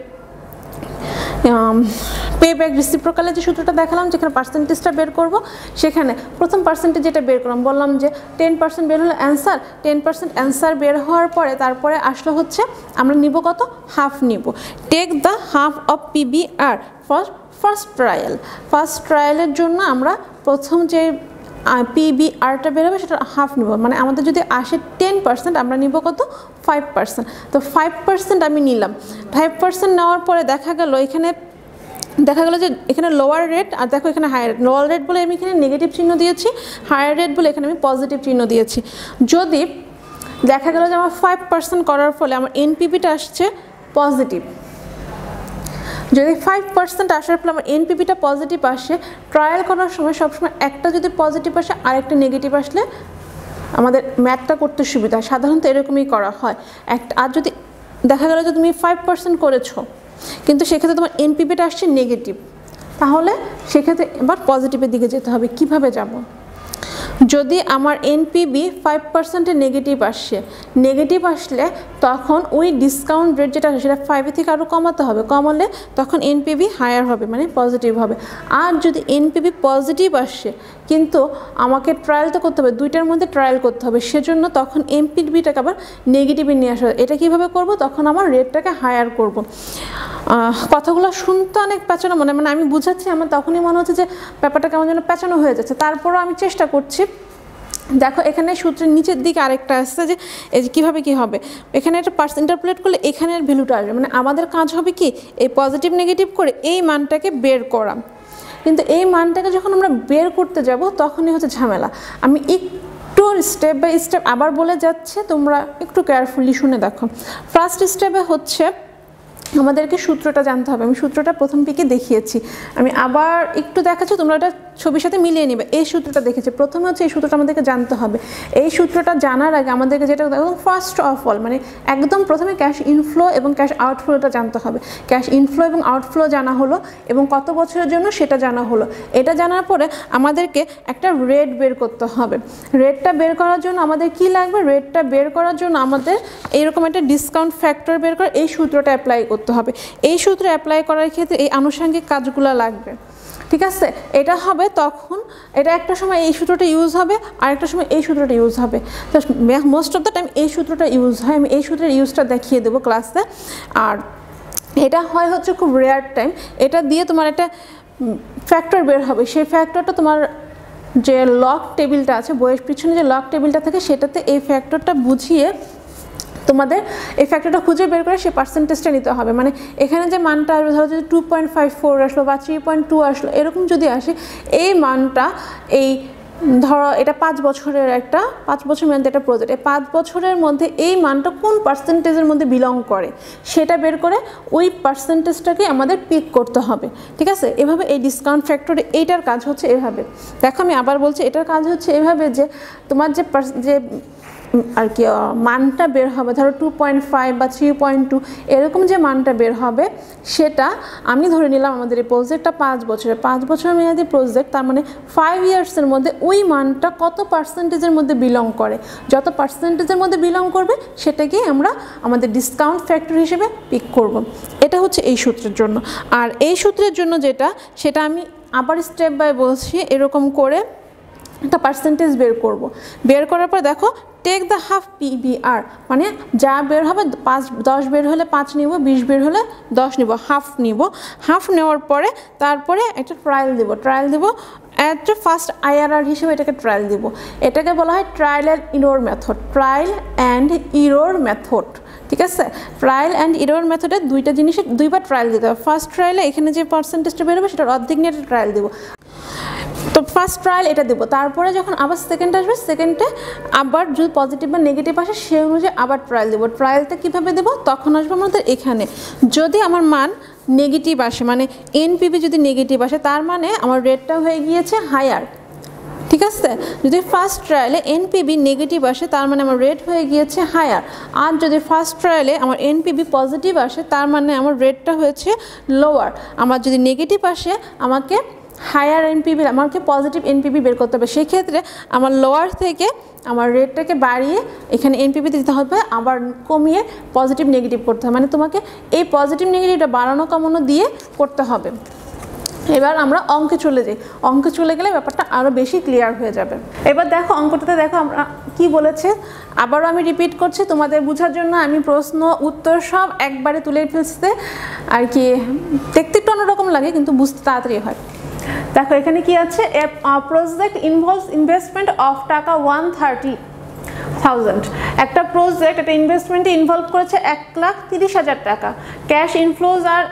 পে ব্যাক রিসিপ্রোকালে যে সূত্রটা দেখালাম, যেখানে পার্সেন্টেজটা বের করব, সেখানে প্রথম পার্সেন্টেজ যেটা বের করলাম, বললাম যে 10% বের হলো অ্যান্সার। 10% অ্যান্সার বের হওয়ার পরে তারপরে আসলো হচ্ছে আমরা নিব কত? হাফ নিব। Take the half of PBR first trial. First ট্রায়ালের জন্য আমরা প্রথম যে PBRটা বেরোবে সেটা হাফ নিব, মানে আমাদের যদি আসে 10% আমরা নিব কত? 5%। তো 5% আমি নিলাম। 5% নেওয়ার পরে দেখা গেল যে এখানে লোয়ার রেট, আর দেখো এখানে হায়ার রেট। লোয়ার রেট বলে আমি এখানে নেগেটিভ চিহ্ন দিয়েছি, হায়ার রেট বলে এখানে আমি পজিটিভ চিহ্ন দিয়েছি। যদি দেখা গেল যে আমার 5% করার ফলে আমার NPVটা আসছে পজিটিভ, যদি 5% আসার ফলে আমার NPVটা পজিটিভ আসে, ট্রায়াল করার সময় সবসময় একটা যদি পজিটিভ আসে আর একটা নেগেটিভ আসলে আমাদের ম্যাথটা করতে সুবিধা হয়। সাধারণত এরকমই করা হয়। আর যদি দেখা গেল যে তুমি 5% করেছো কিন্তু সেক্ষেত্রে তোমার NPVটা আসছে নেগেটিভ, তাহলে সেক্ষেত্রে এবার পজিটিভের দিকে যেতে হবে। কিভাবে যাব? যদি আমার NPV 5%-এ নেগেটিভ আসলে তখন ওই ডিসকাউন্ট রেট যেটা আছে সেটা 5 থেকে আরও কমাতে হবে। কমালে তখন NPV হায়ার হবে, মানে পজিটিভ হবে। আর যদি NPV পজিটিভ আসে কিন্তু আমাকে ট্রায়াল তো করতে হবে, দুইটার মধ্যে ট্রায়াল করতে হবে, সেজন্য তখন NPVটাকে আবার নেগেটিভে নিয়ে আসা হবে। এটা কীভাবে করব? তখন আমার রেটটাকে হায়ার করব। কথাগুলো শুনতে অনেক পেঁচানো মানে আমি বুঝাচ্ছি, আমার তখনই মনে হচ্ছে যে ব্যাপারটা কেমন যেন পেঁচানো হয়ে যাচ্ছে, তারপরও আমি চেষ্টা করছি। দেখো এখানে সূত্রের নিচের দিকে আরেকটা আসছে যে এই যে কীভাবে কী হবে, এখানে একটা ইন্টারপ্রেট করলে এখানের ভ্যালুটা আসবে, মানে আমাদের কাজ হবে কি এই পজিটিভ নেগেটিভ করে এই মানটাকে বের করা। কিন্তু এই মানটাকে যখন আমরা বের করতে যাব তখনই হচ্ছে ঝামেলা। আমি একটু স্টেপ বাই স্টেপ আবার বলে যাচ্ছে, তোমরা একটু কেয়ারফুলি শুনে দেখো। ফার্স্ট স্টেপে হচ্ছে আমাদেরকে সূত্রটা জানতে হবে। আমি সূত্রটা প্রথম দিকে দেখিয়েছি, আমি আবার একটু দেখাচ্ছি, তোমরা এটা ছবির সাথে মিলিয়ে নেবে। এই সূত্রটা দেখেছি, প্রথমে হচ্ছে এই সূত্রটা আমাদেরকে জানতে হবে। এই সূত্রটা জানার আগে আমাদেরকে যেটা একদম ফার্স্ট অফ অল, মানে একদম প্রথমে ক্যাশ ইনফ্লো এবং ক্যাশ আউটফ্লোটা জানতে হবে। ক্যাশ ইনফ্লো এবং আউটফ্লো জানা হলো এবং কত বছরের জন্য সেটা জানা হলো। এটা জানার পরে আমাদেরকে একটা রেট বের করতে হবে। রেটটা বের করার জন্য আমাদের কি লাগবে? রেটটা বের করার জন্য আমাদের এইরকম একটা ডিসকাউন্ট ফ্যাক্টর বের করে এই সূত্রটা অ্যাপ্লাই করতে হবে। এই সূত্র অ্যাপ্লাই করার ক্ষেত্রে এই আনুষঙ্গিক কাজগুলো লাগবে, ঠিক আছে? এটা হবে তখন, এটা একটা সময় এই সূত্রটা ইউজ হবে আর একটা সময় এই সূত্রটা ইউজ হবে। তো মোস্ট অফ দ্য টাইম এই সূত্রটা ইউজ হয়। আমি এই সূত্রের ইউজটা দেখিয়ে দেবো ক্লাসে। আর এটা হয় হচ্ছে খুব রেয়ার টাইম। এটা দিয়ে তোমার একটা ফ্যাক্টর বের হবে, সেই ফ্যাক্টরটা তোমার যে লগ টেবিলটা আছে, বইয়ের পিছনে যে লগ টেবিলটা থাকে সেটাতে এই ফ্যাক্টরটা বুঝিয়ে তোমাদের এই ফ্যাক্টরটা খুঁজে বের করে সেই পার্সেন্টেজটা নিতে হবে। মানে এখানে যে মানটা আসবে, ধরো যদি 2.54 আসলো বা 3.2 আসলো, এরকম যদি আসে, এই মানটা এই ধরো এটা 5 বছরের একটা 5 বছর মেয়াদে একটা প্রজেক্ট, এই 5 বছরের মধ্যে এই মানটা কোন পার্সেন্টেজের মধ্যে বিলং করে সেটা বের করে ওই পার্সেন্টেজটাকে আমাদের পিক করতে হবে, ঠিক আছে? এভাবে এই ডিসকাউন্ট ফ্যাক্টরে এইটার কাজ হচ্ছে এভাবে। দেখো আমি আবার বলছি, এটার কাজ হচ্ছে এভাবে যে তোমার যে আর কি মানটা বের হবে, ধরো 2.5 বা 3.2 এরকম যে মানটা বের হবে সেটা আমি ধরে নিলাম আমাদের এই প্রজেক্টটা 5 বছর মেয়াদি প্রজেক্ট, তার মানে 5 ইয়ার্সের মধ্যে ওই মানটা কত পার্সেন্টেজের মধ্যে বিলং করে, যত পার্সেন্টেজের মধ্যে বিলং করবে সেটাকে আমরা আমাদের ডিসকাউন্ট ফ্যাক্টর হিসেবে পিক করব। এটা হচ্ছে এই সূত্রের জন্য। আর এই সূত্রের জন্য সেটা আমি আবার স্টেপ বাই বলছি, এরকম করে একটা পার্সেন্টেজ বের করব। বের করার পর দেখো টেক দ্য হাফ PBR, মানে যা বের হবে 10 বের হলে 5 নিব, 20 বের হলে 10 নিব, হাফ নিব। হাফ নেওয়ার পরে তারপরে একটা ট্রায়াল দেব একটা ফার্স্ট IRR হিসেবে এটাকে ট্রায়াল দেব। এটাকে বলা হয় ট্রায়াল অ্যান্ড ইরর মেথড, ঠিক আছে? ট্রায়াল অ্যান্ড ইরর মেথডে দুইটা জিনিসের দুইবার ট্রায়াল দিতে হবে। ফার্স্ট ট্রায়ালে এখানে যে পার্সেন্টেজটা বেরোবে সেটার অর্ধেক নিয়ে একটা ট্রায়াল দেবো। তো ফার্স্ট ট্রায়াল এটা দেবো, তারপরে যখন আবার সেকেন্ড আসবে, সেকেন্ডে আবার যদি পজিটিভ বা নেগেটিভ আসে সেই অনুযায়ী আবার ট্রায়াল দেবো। ট্রায়ালটা কীভাবে দেবো? তখন আসবে আমাদের এখানে, যদি আমার মান নেগেটিভ আসে, মানে এনপিভি যদি নেগেটিভ আসে তার মানে আমার রেটটা হয়ে গিয়েছে হায়ার, ঠিক আছে। যদি ফার্স্ট ট্রায়ালে এনপিভি নেগেটিভ আসে তার মানে আমার রেট হয়ে গিয়েছে হায়ার, আর যদি ফার্স্ট ট্রায়ালে আমার এনপিভি পজিটিভ আসে তার মানে আমার রেটটা হয়েছে লোয়ার। আমার যদি নেগেটিভ আসে আমাকে হায়ার এনপিভি, আমাকে পজিটিভ এনপিভি বের করতে হবে, সেক্ষেত্রে আমার লোয়ার থেকে আমার রেটটাকে বাড়িয়ে এখানে এনপিভিতে দিতে হবে, আবার কমিয়ে পজিটিভ নেগেটিভ করতে হবে, মানে তোমাকে এই পজিটিভ নেগেটিভটা বাড়ানো কমানো দিয়ে করতে হবে। এবার আমরা অঙ্কে চলে যাই, অঙ্কে চলে গেলে ব্যাপারটা আরও বেশি ক্লিয়ার হয়ে যাবে। এবার দেখো অঙ্কটাতে দেখো আমরা কি বলেছে, আবারও আমি রিপিট করছি তোমাদের বোঝার জন্য, আমি প্রশ্ন উত্তর সব একবারে তুলে ফেলতে আর কি, দেখতে একটু অন্যরকম লাগে কিন্তু বুঝতে তাড়াতাড়ি হয়। দেখো এখানে কি আছে, প্রজেক্ট ইনভলভস ইনভেস্টমেন্ট অফ টাকা 130,000, একটা প্রজেক্ট একটা ইনভেস্টমেন্টে ইনভলভ করেছে 1,30,000 টাকা। ক্যাশ ইনফ্লোজ আর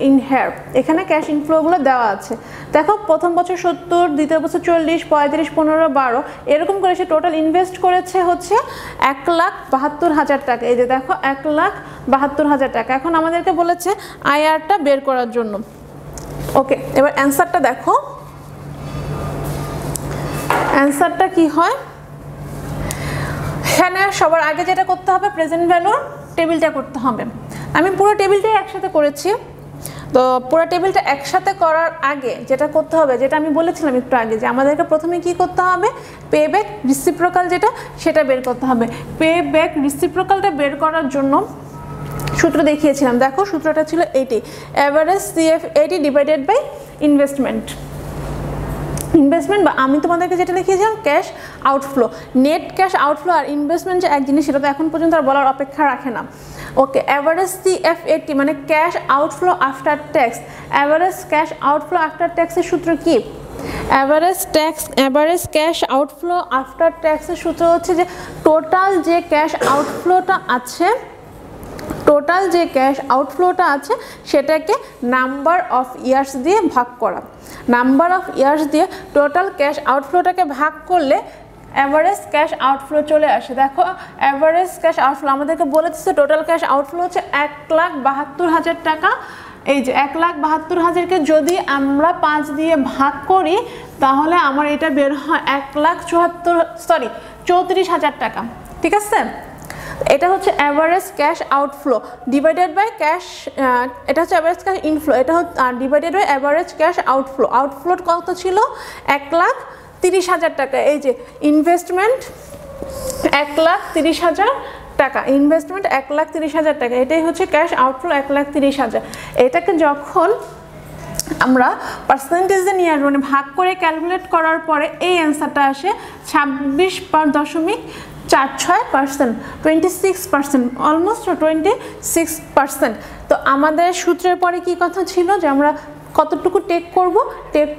ইন হেয়ার, এখানে ক্যাশ ইনফ্লোগুলো দেওয়া আছে। দেখো প্রথম বছর 70, দ্বিতীয় বছর 40, 35, 15, 12 এরকম করে সে টোটাল ইনভেস্ট করেছে হচ্ছে 1,72,000 টাকা। এই যে দেখো 1,72,000 টাকা। এখন আমাদেরকে বলেছে আইআরটা বের করার জন্য। ওকে, এবার অ্যান্সারটা দেখো, অ্যান্সারটা কি হয়। এখানে সবার আগে যেটা করতে হবে প্রেজেন্ট ভ্যালুর টেবিলটা করতে হবে। আমি পুরো টেবিলটাই একসাথে করেছি, তো পুরো টেবিলটা একসাথে করার আগে যেটা করতে হবে, যেটা আমি বলেছিলাম একটু আগে, যে আমাদেরকে প্রথমে কি করতে হবে, পে ব্যাক রিসিপ্রোকাল যেটা সেটা বের করতে হবে। পে ব্যাক রিসিপ্রোকালটা বের করার জন্য সূত্র দেখিয়েছিলাম, দেখো সূত্রটা ছিল এইটি, average CF80 divided by investment. Investment বা আমি তোমাদেরকে যেটা লিখিয়েছিলাম cash outflow, net cash outflow আর ইনভেস্টমেন্ট যে এক জিনিস সেটা তো এখন পর্যন্ত আর বলার অপেক্ষা রাখে না। ওকে, অ্যাভারেজ CF80 মানে cash outflow after tax. Average cash outflow after ট্যাক্সের সূত্র কি, অ্যাভারেজ ক্যাশ আউটফ্লো আফটার ট্যাক্সের সূত্র হচ্ছে যে টোটাল যে ক্যাশ আউটফ্লোটা আছে, টোটাল যে ক্যাশ আউটফ্লোটা আছে সেটাকে নাম্বার অফ ইয়ার্স দিয়ে ভাগ করা। নাম্বার অফ ইয়ার্স দিয়ে টোটাল ক্যাশ আউটফ্লোটাকে ভাগ করলে অ্যাভারেজ ক্যাশ আউটফ্লো চলে আসে। দেখো অ্যাভারেজ ক্যাশ আউটফ্লো আমাদেরকে বলে দিচ্ছে টোটাল ক্যাশ আউটফ্লো হচ্ছে 1,72,000 টাকা। এই যে 1,72,000কে যদি আমরা 5 দিয়ে ভাগ করি তাহলে আমার এটা বের হয় 1,34,000 টাকা, ঠিক আছে। এটা হচ্ছে average cash outflow divided by cash, এটা হচ্ছে অ্যাভারেজ ক্যাশ ইনফ্লো, এটা হচ্ছে divided by average cash outflow. Outflow কত ছিল, 1,30,000 টাকা। এই যে ইনভেস্টমেন্ট 1,30,000 টাকা, ইনভেস্টমেন্ট 1,30,000 টাকা, এটাই হচ্ছে ক্যাশ আউটফ্লো 1,30,000। এটাকে যখন আমরা পার্সেন্টেজে নিয়ে আসবো, মানে ভাগ করে ক্যালকুলেট করার পরে এই অ্যান্সারটা আসে 26.46%, 26%, অলমোস্ট 26%। তো আমাদের সূত্রের পরে কি কথা ছিল যে আমরা কতটুকু টেক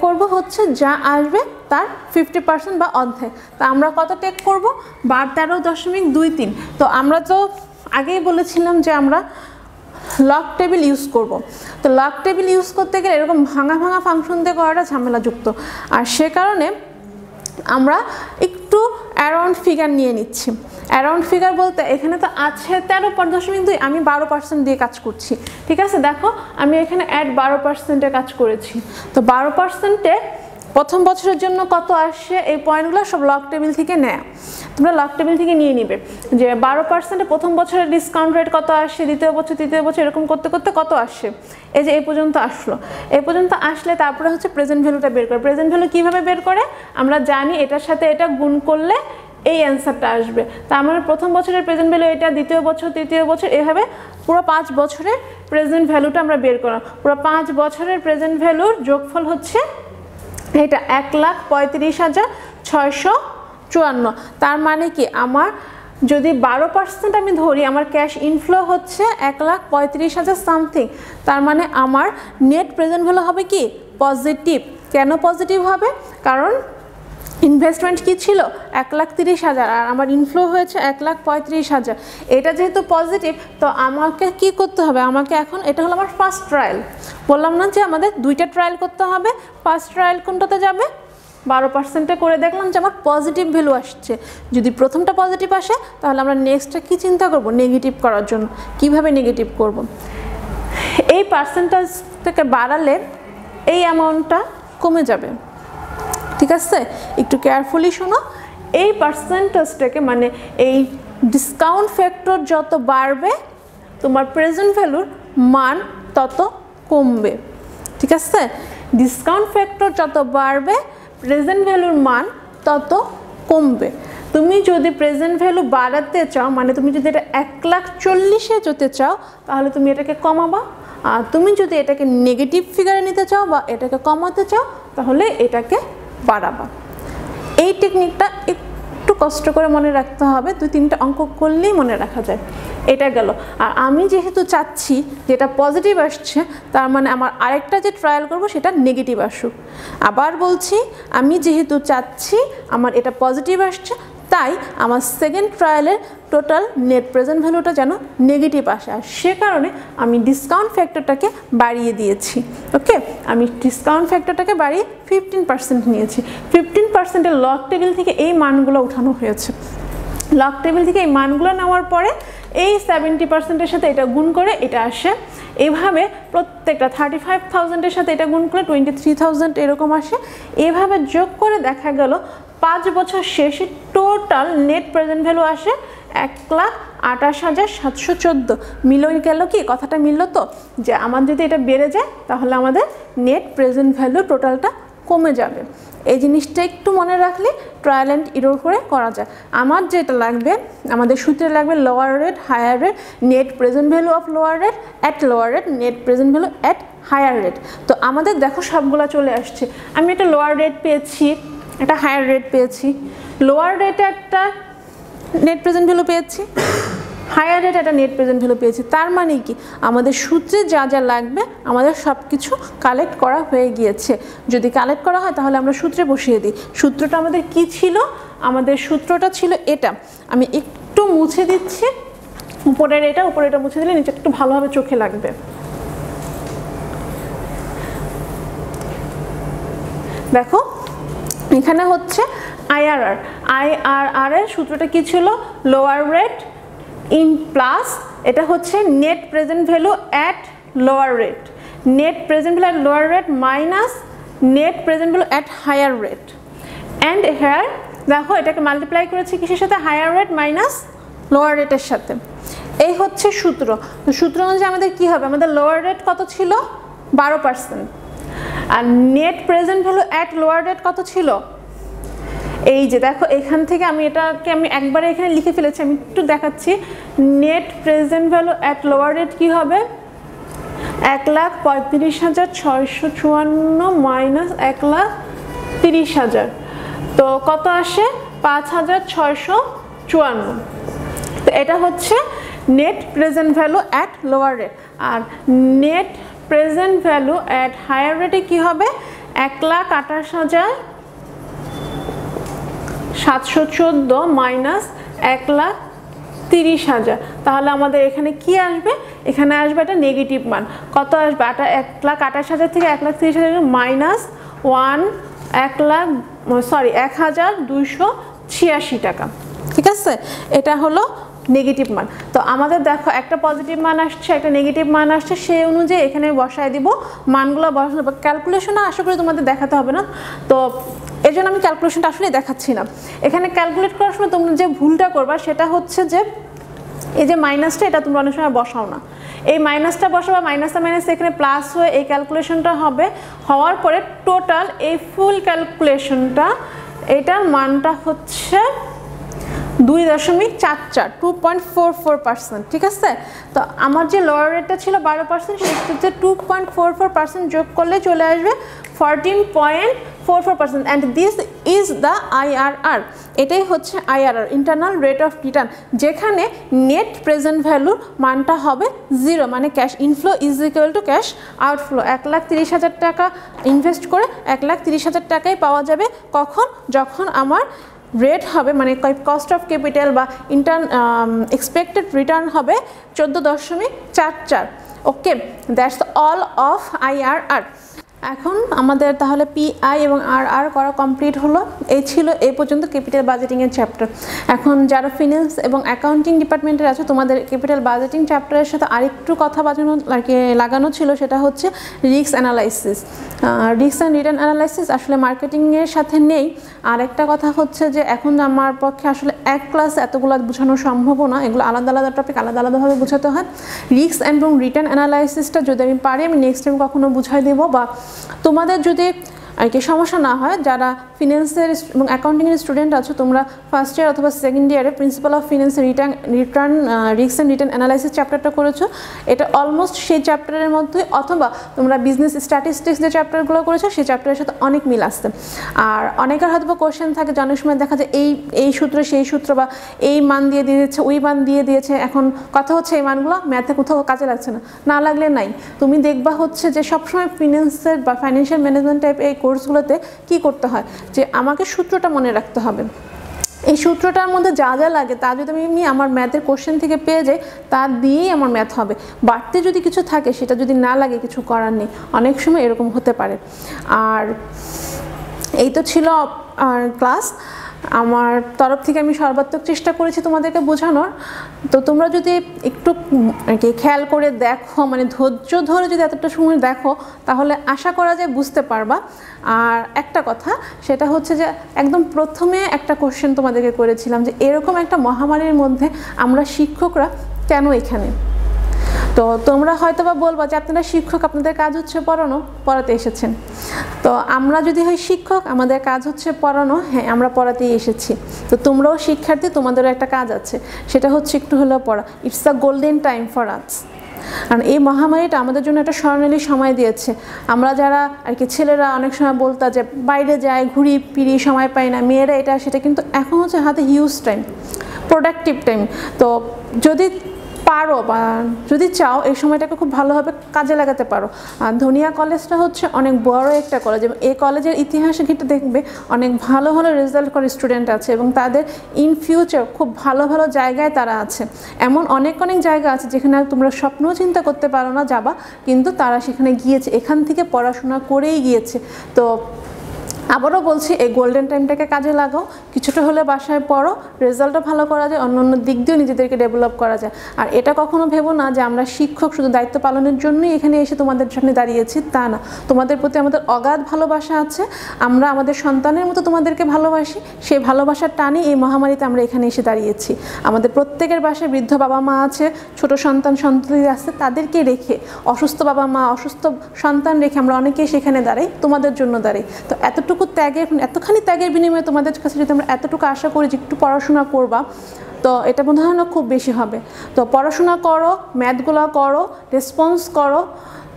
করব হচ্ছে যা আসবে তার 50% বা অর্ধেক। তা আমরা কত টেক করব, 13.23। তো আমরা তো আগেই বলেছিলাম যে আমরা লগ টেবিল ইউজ করব। তো লগ টেবিল ইউজ করতে গেলে এরকম ভাঙা ফাংশন দিয়ে করাটা ঝামেলাযুক্ত, আর সে কারণে আমরা একটু অ্যারাউন্ড ফিগার নিয়ে নিচ্ছি। অ্যারাউন্ড ফিগার বলতে এখানে তো আছে 13.2, আমি 12% দিয়ে কাজ করছি, ঠিক আছে। দেখো আমি এখানে 12%-এ কাজ করেছি। তো 12%-এ প্রথম বছরের জন্য কত আসছে, এই পয়েন্টগুলো সব লগ টেবিল থেকে নেয়, তোমরা লগ টেবিল থেকে নিয়ে নিবে যে 12%-এ প্রথম বছরের ডিসকাউন্ট রেট কত আসছে, দ্বিতীয় বছর তৃতীয় বছর এরকম করতে করতে কত আসছে, এই যে এই পর্যন্ত আসলো। এই পর্যন্ত আসলে তারপরে হচ্ছে প্রেজেন্ট ভ্যালুটা বের করে। প্রেজেন্ট ভ্যালু কীভাবে বের করে, আমরা জানি এটার সাথে এটা গুণ করলে এই অ্যান্সারটা আসবে। তার মানে প্রথম বছরের প্রেজেন্ট ভ্যালু এটা, দ্বিতীয় বছর তৃতীয় বছর, এভাবে পুরো 5 বছরের প্রেজেন্ট ভ্যালুটা আমরা বের করলাম। পুরো 5 বছরের প্রেজেন্ট ভ্যালুর যোগফল হচ্ছে এটা 1,35,654। তার মানে কি, আমার যদি 12% আমি ধরি, আমার ক্যাশ ইনফ্লো হচ্ছে 1,35,000 সামথিং। তার মানে আমার নেট প্রেজেন্ট ভ্যালু হবে কি, পজিটিভ। কেন পজিটিভ হবে, কারণ ইনভেস্টমেন্ট কি ছিল 1,30,000 আর আমার ইনফ্লো হয়েছে 1,35,000। এটা যেহেতু পজিটিভ তো আমাকে কি করতে হবে, আমাকে এখন এটা হলো আমার ফার্স্ট ট্রায়াল। বললাম না যে আমাদের 2টা ট্রায়াল করতে হবে, ফার্স্ট ট্রায়াল কোনটাতে যাবে, 12%-এ করে দেখলাম যে আমার পজিটিভ ভ্যালু আসছে। যদি প্রথমটা পজিটিভ আসে তাহলে আমরা নেক্সটটা কি চিন্তা করব, নেগেটিভ করার জন্য। কিভাবে নেগেটিভ করব, এই পার্সেন্টেজটাকে বাড়ালে এই অ্যামাউন্টটা কমে যাবে, ঠিক আছে? একটু কেয়ারফুলি শোনো, এই পার্সেন্টেজটাকে মানে এই ডিসকাউন্ট ফ্যাক্টর যত বাড়বে তোমার প্রেজেন্ট ভ্যালুর মান তত কমবে, ঠিক আছে? ডিসকাউন্ট ফ্যাক্টর যত বাড়বে প্রেজেন্ট ভ্যালুর মান তত কমবে। তুমি যদি প্রেজেন্ট ভ্যালু বাড়াতে চাও, মানে তুমি যদি এটা 1,40,000-এ যেতে চাও, তাহলে তুমি এটাকে কমাবা। আর তুমি যদি এটাকে নেগেটিভ ফিগারে নিতে চাও বা এটাকে কমাতে চাও, তাহলে এটাকে বাড়াবা। এই টেকনিকটা একটু কষ্ট করে মনে রাখতে হবে, 2-3টা অঙ্ক করলেই মনে রাখা যায়। এটা গেল। আর আমি যেহেতু চাচ্ছি যেটা পজিটিভ আসছে, তার মানে আমার আরেকটা যে ট্রায়াল করব সেটা নেগেটিভ আসুক। আবার বলছি, আমি যেহেতু চাচ্ছি আমার এটা পজিটিভ আসছে, তাই আমার সেকেন্ড ট্রায়ালের টোটাল নেট প্রেজেন্ট ভ্যালুটা যেন নেগেটিভ আসে, আর সে কারণে আমি ডিসকাউন্ট ফ্যাক্টরটাকে বাড়িয়ে দিয়েছি। ওকে, আমি ডিসকাউন্ট ফ্যাক্টরটাকে বাড়িয়ে 15% নিয়েছি। 15%-এর লগ টেবিল থেকে এই মানগুলো উঠানো হয়েছে। লগ টেবিল থেকে এই মানগুলো নেওয়ার পরে এই 70%-এর সাথে এটা গুণ করে এটা আসে। এইভাবে প্রত্যেকটা 35,000-এর সাথে এটা গুণ করে 23,000 এরকম আসে। এভাবে যোগ করে দেখা গেল 5 বছর শেষে টোটাল নেট প্রেজেন্ট ভ্যালু আসে 1,28,714। মিল গেল কি? কথাটা মিলল তো, যে আমার যদি এটা বেড়ে যায় তাহলে আমাদের নেট প্রেজেন্ট ভ্যালু টোটালটা কমে যাবে। এই জিনিসটা একটু মনে রাখলে ট্রায়াল অ্যান্ড এরর করে করা যায়। আমার যেটা লাগবে, আমাদের সূত্রে লাগবে lower rate higher rate, net present value of lower rate at lower rate, net present value at higher rate. তো আমাদের দেখো সবগুলো চলে আসছে। আমি একটা লোয়ার রেট পেয়েছি, একটা হায়ার রেট পেয়েছি, লোয়ার রেটে একটা নেট প্রেজেন্ট ভ্যালু পেয়েছি, হায়ার রেট একটা নেট প্রেজেন্ট ভ্যালু পেয়েছি। তার মানে কি আমাদের সূত্রে যা যা লাগবে আমাদের সব কিছু কালেক্ট করা হয়ে গিয়েছে। যদি কালেক্ট করা হয় তাহলে আমরা সূত্রে বসিয়ে দিই। সূত্রটা আমাদের কি ছিল? আমাদের সূত্রটা ছিল এটা। আমি একটু মুছে দিচ্ছি, উপরের এটা মুছে দিলে নিচে একটু ভালোভাবে চোখে লাগবে। দেখো এখানে হচ্ছে আইআরআর। আইআরআর এর সূত্রটা কি ছিল? লোয়ার রেট ইন প্লাস এটা হচ্ছে net present value at lower rate, net present value at lower rate minus net present value at higher rate. And here দেখো এটাকে মাল্টিপ্লাই করেছি কিসের সাথে? হায়ার রেট মাইনাস লোয়ার রেটের সাথে। এই হচ্ছে সূত্র। তো সূত্র অনুযায়ী আমাদের কি হবে? আমাদের লোয়ার রেট কত ছিল? 12%। আর net present value at lower rate কত ছিল? এই যে দেখো এখান থেকে আমি এটাকে আমি একবারে এখানে লিখে ফেলেছি, আমি একটু দেখাচ্ছি। Net present value at lower rate কি হবে? 1,35,654 মাইনাস 1,30,000, তো কত আসে? 5,654। তো এটা হচ্ছে net present value at lower rate. আর net present value at higher রেটে কি হবে? 1,28,714 মাইনাস 1,30,000। তাহলে আমাদের এখানে কি আসবে? এখানে আসবে একটা নেগেটিভ মান। কত আসবে? 1,28,000 থেকে 1,30,000 মাইনাস 1,286 টাকা, ঠিক আছে? এটা হলো নেগেটিভ মান। তো আমাদের দেখো একটা পজিটিভ মান আসছে, একটা নেগেটিভ মান আসছে, সেই অনুযায়ী এখানে বসায় দিব মানগুলো। বসানো ক্যালকুলেশনে আশা করি তোমাদের দেখাতে হবে না, তো এই জন্য আমি ক্যালকুলেশনটা আসলে দেখাচ্ছি না। এখানে ক্যালকুলেট করার সময় তোমরা যে ভুলটা করবা সেটা হচ্ছে যে এই যে মাইনাসটা, এটা তোমরা অনেক সময় বসাও না। এই মাইনাসটা বসাবা, মাইনাসটা মাইনাস এখানে প্লাস হয়ে এই ক্যালকুলেশনটা হবে। হওয়ার পরে টোটাল এই ফুল ক্যালকুলেশনটা, এটার মানটা হচ্ছে 2.44, 2.44%, ঠিক আছে? তো আমার যে লোয়ার রেটটা ছিল 12%, সেক্ষেত্রে 2.44% যোগ করলে চলে আসবে 14.44%। And this is the IRR. এটাই হচ্ছে IRR, internal rate of return, যেখানে নেট প্রেজেন্ট ভ্যালুর মানটা হবে 0, মানে cash inflow is equal to cash outflow. 1,30,000 টাকা ইনভেস্ট করে 1,30,000 টাকাই পাওয়া যাবে। কখন? যখন আমার রেট হবে, মানে কস্ট অফ ক্যাপিটাল বা এক্সপেক্টেড রিটার্ন হবে 14.44। ওকে, দ্যাটস অল অফ আইআরআর। এখন আমাদের তাহলে পিআই এবং আর করা কমপ্লিট হলো। এই ছিল এই পর্যন্ত ক্যাপিটাল বাজেটিংয়ের চ্যাপ্টার। এখন যারা ফিন্যান্স এবং অ্যাকাউন্টিং ডিপার্টমেন্টের আছে তোমাদের ক্যাপিটাল বাজেটিং চ্যাপ্টারের সাথে আরেকটু কথা বাজানো লাগানো ছিল, সেটা হচ্ছে risk analysis. Risk and return analysis আসলে মার্কেটিংয়ের সাথে নেই। আর একটা কথা হচ্ছে যে এখন আমার পক্ষে আসলে এক ক্লাস এতগুলো বোঝানো সম্ভবও না, এগুলো আলাদা আলাদা টপিক আলাদা আলাদাভাবে বোঝাতে হয়। রিস্ক এবং রিটার্ন অ্যানালাইসিসটা যদি আমি পারি আমি নেক্সট টাইম কখনো বুঝাই দেবো, বা তোমাদের যদি আর কি সমস্যা না হয়, যারা ফিন্যান্সের এবং অ্যাকাউন্টিংয়ের স্টুডেন্ট আছো তোমরা ফার্স্ট ইয়ার অথবা সেকেন্ড ইয়ারে প্রিন্সিপাল অফ ফিন্যান্সের return risk and return analysis চ্যাপ্টারটা করেছো, এটা অলমোস্ট সেই চ্যাপ্টারের মধ্যেই, অথবা তোমরা বিজনেস স্ট্যাটিস্টিক্স যে চ্যাপ্টারগুলো করেছো সেই চ্যাপ্টারের সাথে অনেক মিল আসছে। আর অনেকের হয়তো কোয়েশ্চেন থাকে যে অনেক সময় দেখা যায় এই সূত্র সেই সূত্র, বা এই মান দিয়ে দিয়েছে ওই মান দিয়ে দিয়েছে, এখন কথা হচ্ছে এই মানগুলো ম্যাথে কোথাও কাজে লাগছে না লাগলে নাই। তুমি দেখবা হচ্ছে যে সবসময় ফিন্যান্সের বা ফাইন্যান্সিয়াল ম্যানেজমেন্ট টাইপ এই কোর্সগুলোতে কী করতে হয় যে আমাকে সূত্রটা মনে রাখতে হবে, এই সূত্রটার মধ্যে যা যা লাগে তা যদি আমি আমার ম্যাথের কোশ্চেন থেকে পেয়ে যাই তা দিয়েই আমার ম্যাথ হবে। বাড়তে যদি কিছু থাকে সেটা যদি না লাগে কিছু করার নেই, অনেক সময় এরকম হতে পারে। আর এই তো ছিল ক্লাস, আমার তরফ থেকে আমি সর্বাত্মক চেষ্টা করেছি তোমাদেরকে বোঝানোর। তো তোমরা যদি একটু খেয়াল করে দেখো, মানে ধৈর্য ধরে যদি এতটা সময় দেখো, তাহলে আশা করা যায় বুঝতে পারবা। আর একটা কথা সেটা হচ্ছে যে একদম প্রথমে একটা কোশ্চেন তোমাদেরকে করেছিলাম যে এরকম একটা মহামারীর মধ্যে আমরা শিক্ষকরা কেন এখানে। তো তোমরা হয়তো বা বলবা যে আপনারা শিক্ষক, আপনাদের কাজ হচ্ছে পড়ানো, পড়াতে এসেছেন। তো আমরা যদি হই শিক্ষক, আমাদের কাজ হচ্ছে পড়ানো, হ্যাঁ আমরা পড়াতেই এসেছি। তো তোমরাও শিক্ষার্থী, তোমাদেরও একটা কাজ আছে, সেটা হচ্ছে একটু হলেও পড়া। It's a golden time for us. কারণ এই মহামারীটা আমাদের জন্য একটা স্বর্ণালী সময় দিয়েছে। আমরা যারা আর কি ছেলেরা অনেক সময় বলতা যে বাইরে যায় ঘুরি ফিরি সময় পাই না, মেয়েরা এটা সেটা, কিন্তু এখন হচ্ছে হাতে হিউজ টাইম, প্রোডাক্টিভ টাইম। তো যদি পারো বা যদি চাও এই সময়টাকে খুব ভালোভাবে কাজে লাগাতে পারো। আর ধনিয়া কলেজটা হচ্ছে অনেক বড় একটা কলেজ, এবং এই কলেজের ইতিহাসে কিন্তু দেখবে অনেক ভালো ভালো রেজাল্ট করে স্টুডেন্ট আছে, এবং তাদের ইন ফিউচার খুব ভালো ভালো জায়গায় তারা আছে। এমন অনেক জায়গা আছে যেখানে তোমরা স্বপ্নও চিন্তা করতে পারো না যাবা, কিন্তু তারা সেখানে গিয়েছে, এখান থেকে পড়াশোনা করেই গিয়েছে। তো আবারও বলছি, এই গোল্ডেন টাইমটাকে কাজে লাগাও, কিছুটা হলে বাসায় পড়ো, রেজাল্টও ভালো করা যায়, অন্য দিক দিয়েও নিজেদেরকে ডেভেলপ করা যায়। আর এটা কখনো ভেবো না যে আমরা শিক্ষক শুধু দায়িত্ব পালনের জন্যই এখানে এসে তোমাদের সামনে দাঁড়িয়েছি, তা না। তোমাদের প্রতি আমাদের অগাধ ভালোবাসা আছে, আমরা আমাদের সন্তানের মতো তোমাদেরকে ভালোবাসি, সেই ভালোবাসার টানে এই মহামারীতে আমরা এখানে এসে দাঁড়িয়েছি। আমাদের প্রত্যেকের বাসায় বৃদ্ধ বাবা মা আছে, ছোট সন্তান আছে, তাদেরকে রেখে, অসুস্থ বাবা মা অসুস্থ সন্তান রেখে আমরা অনেকেই সেখানে দাঁড়াই, তোমাদের জন্য দাঁড়াই। তো এতখানি ত্যাগের বিনিময়ে তোমাদের কাছে যদি আমরা এতটুকু আশা করি যে একটু পড়াশোনা করবা, তো এটা মনে হয় না খুব বেশি হবে। তো পড়াশোনা করো, ম্যাথগুলো করো, রেসপন্স করো,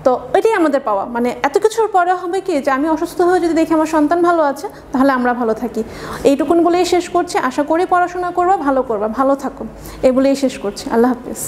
তো এটাই আমাদের পাওয়া। মানে এত কিছুর পরে হবে কি যে আমি অসুস্থ হয়ে যদি দেখি আমার সন্তান ভালো আছে, তাহলে আমরা ভালো থাকি। এইটুকুন বলেই শেষ করছি। আশা করি পড়াশোনা করবা, ভালো থাকো, এই বলেই শেষ করছি। আল্লাহ হাফিজ।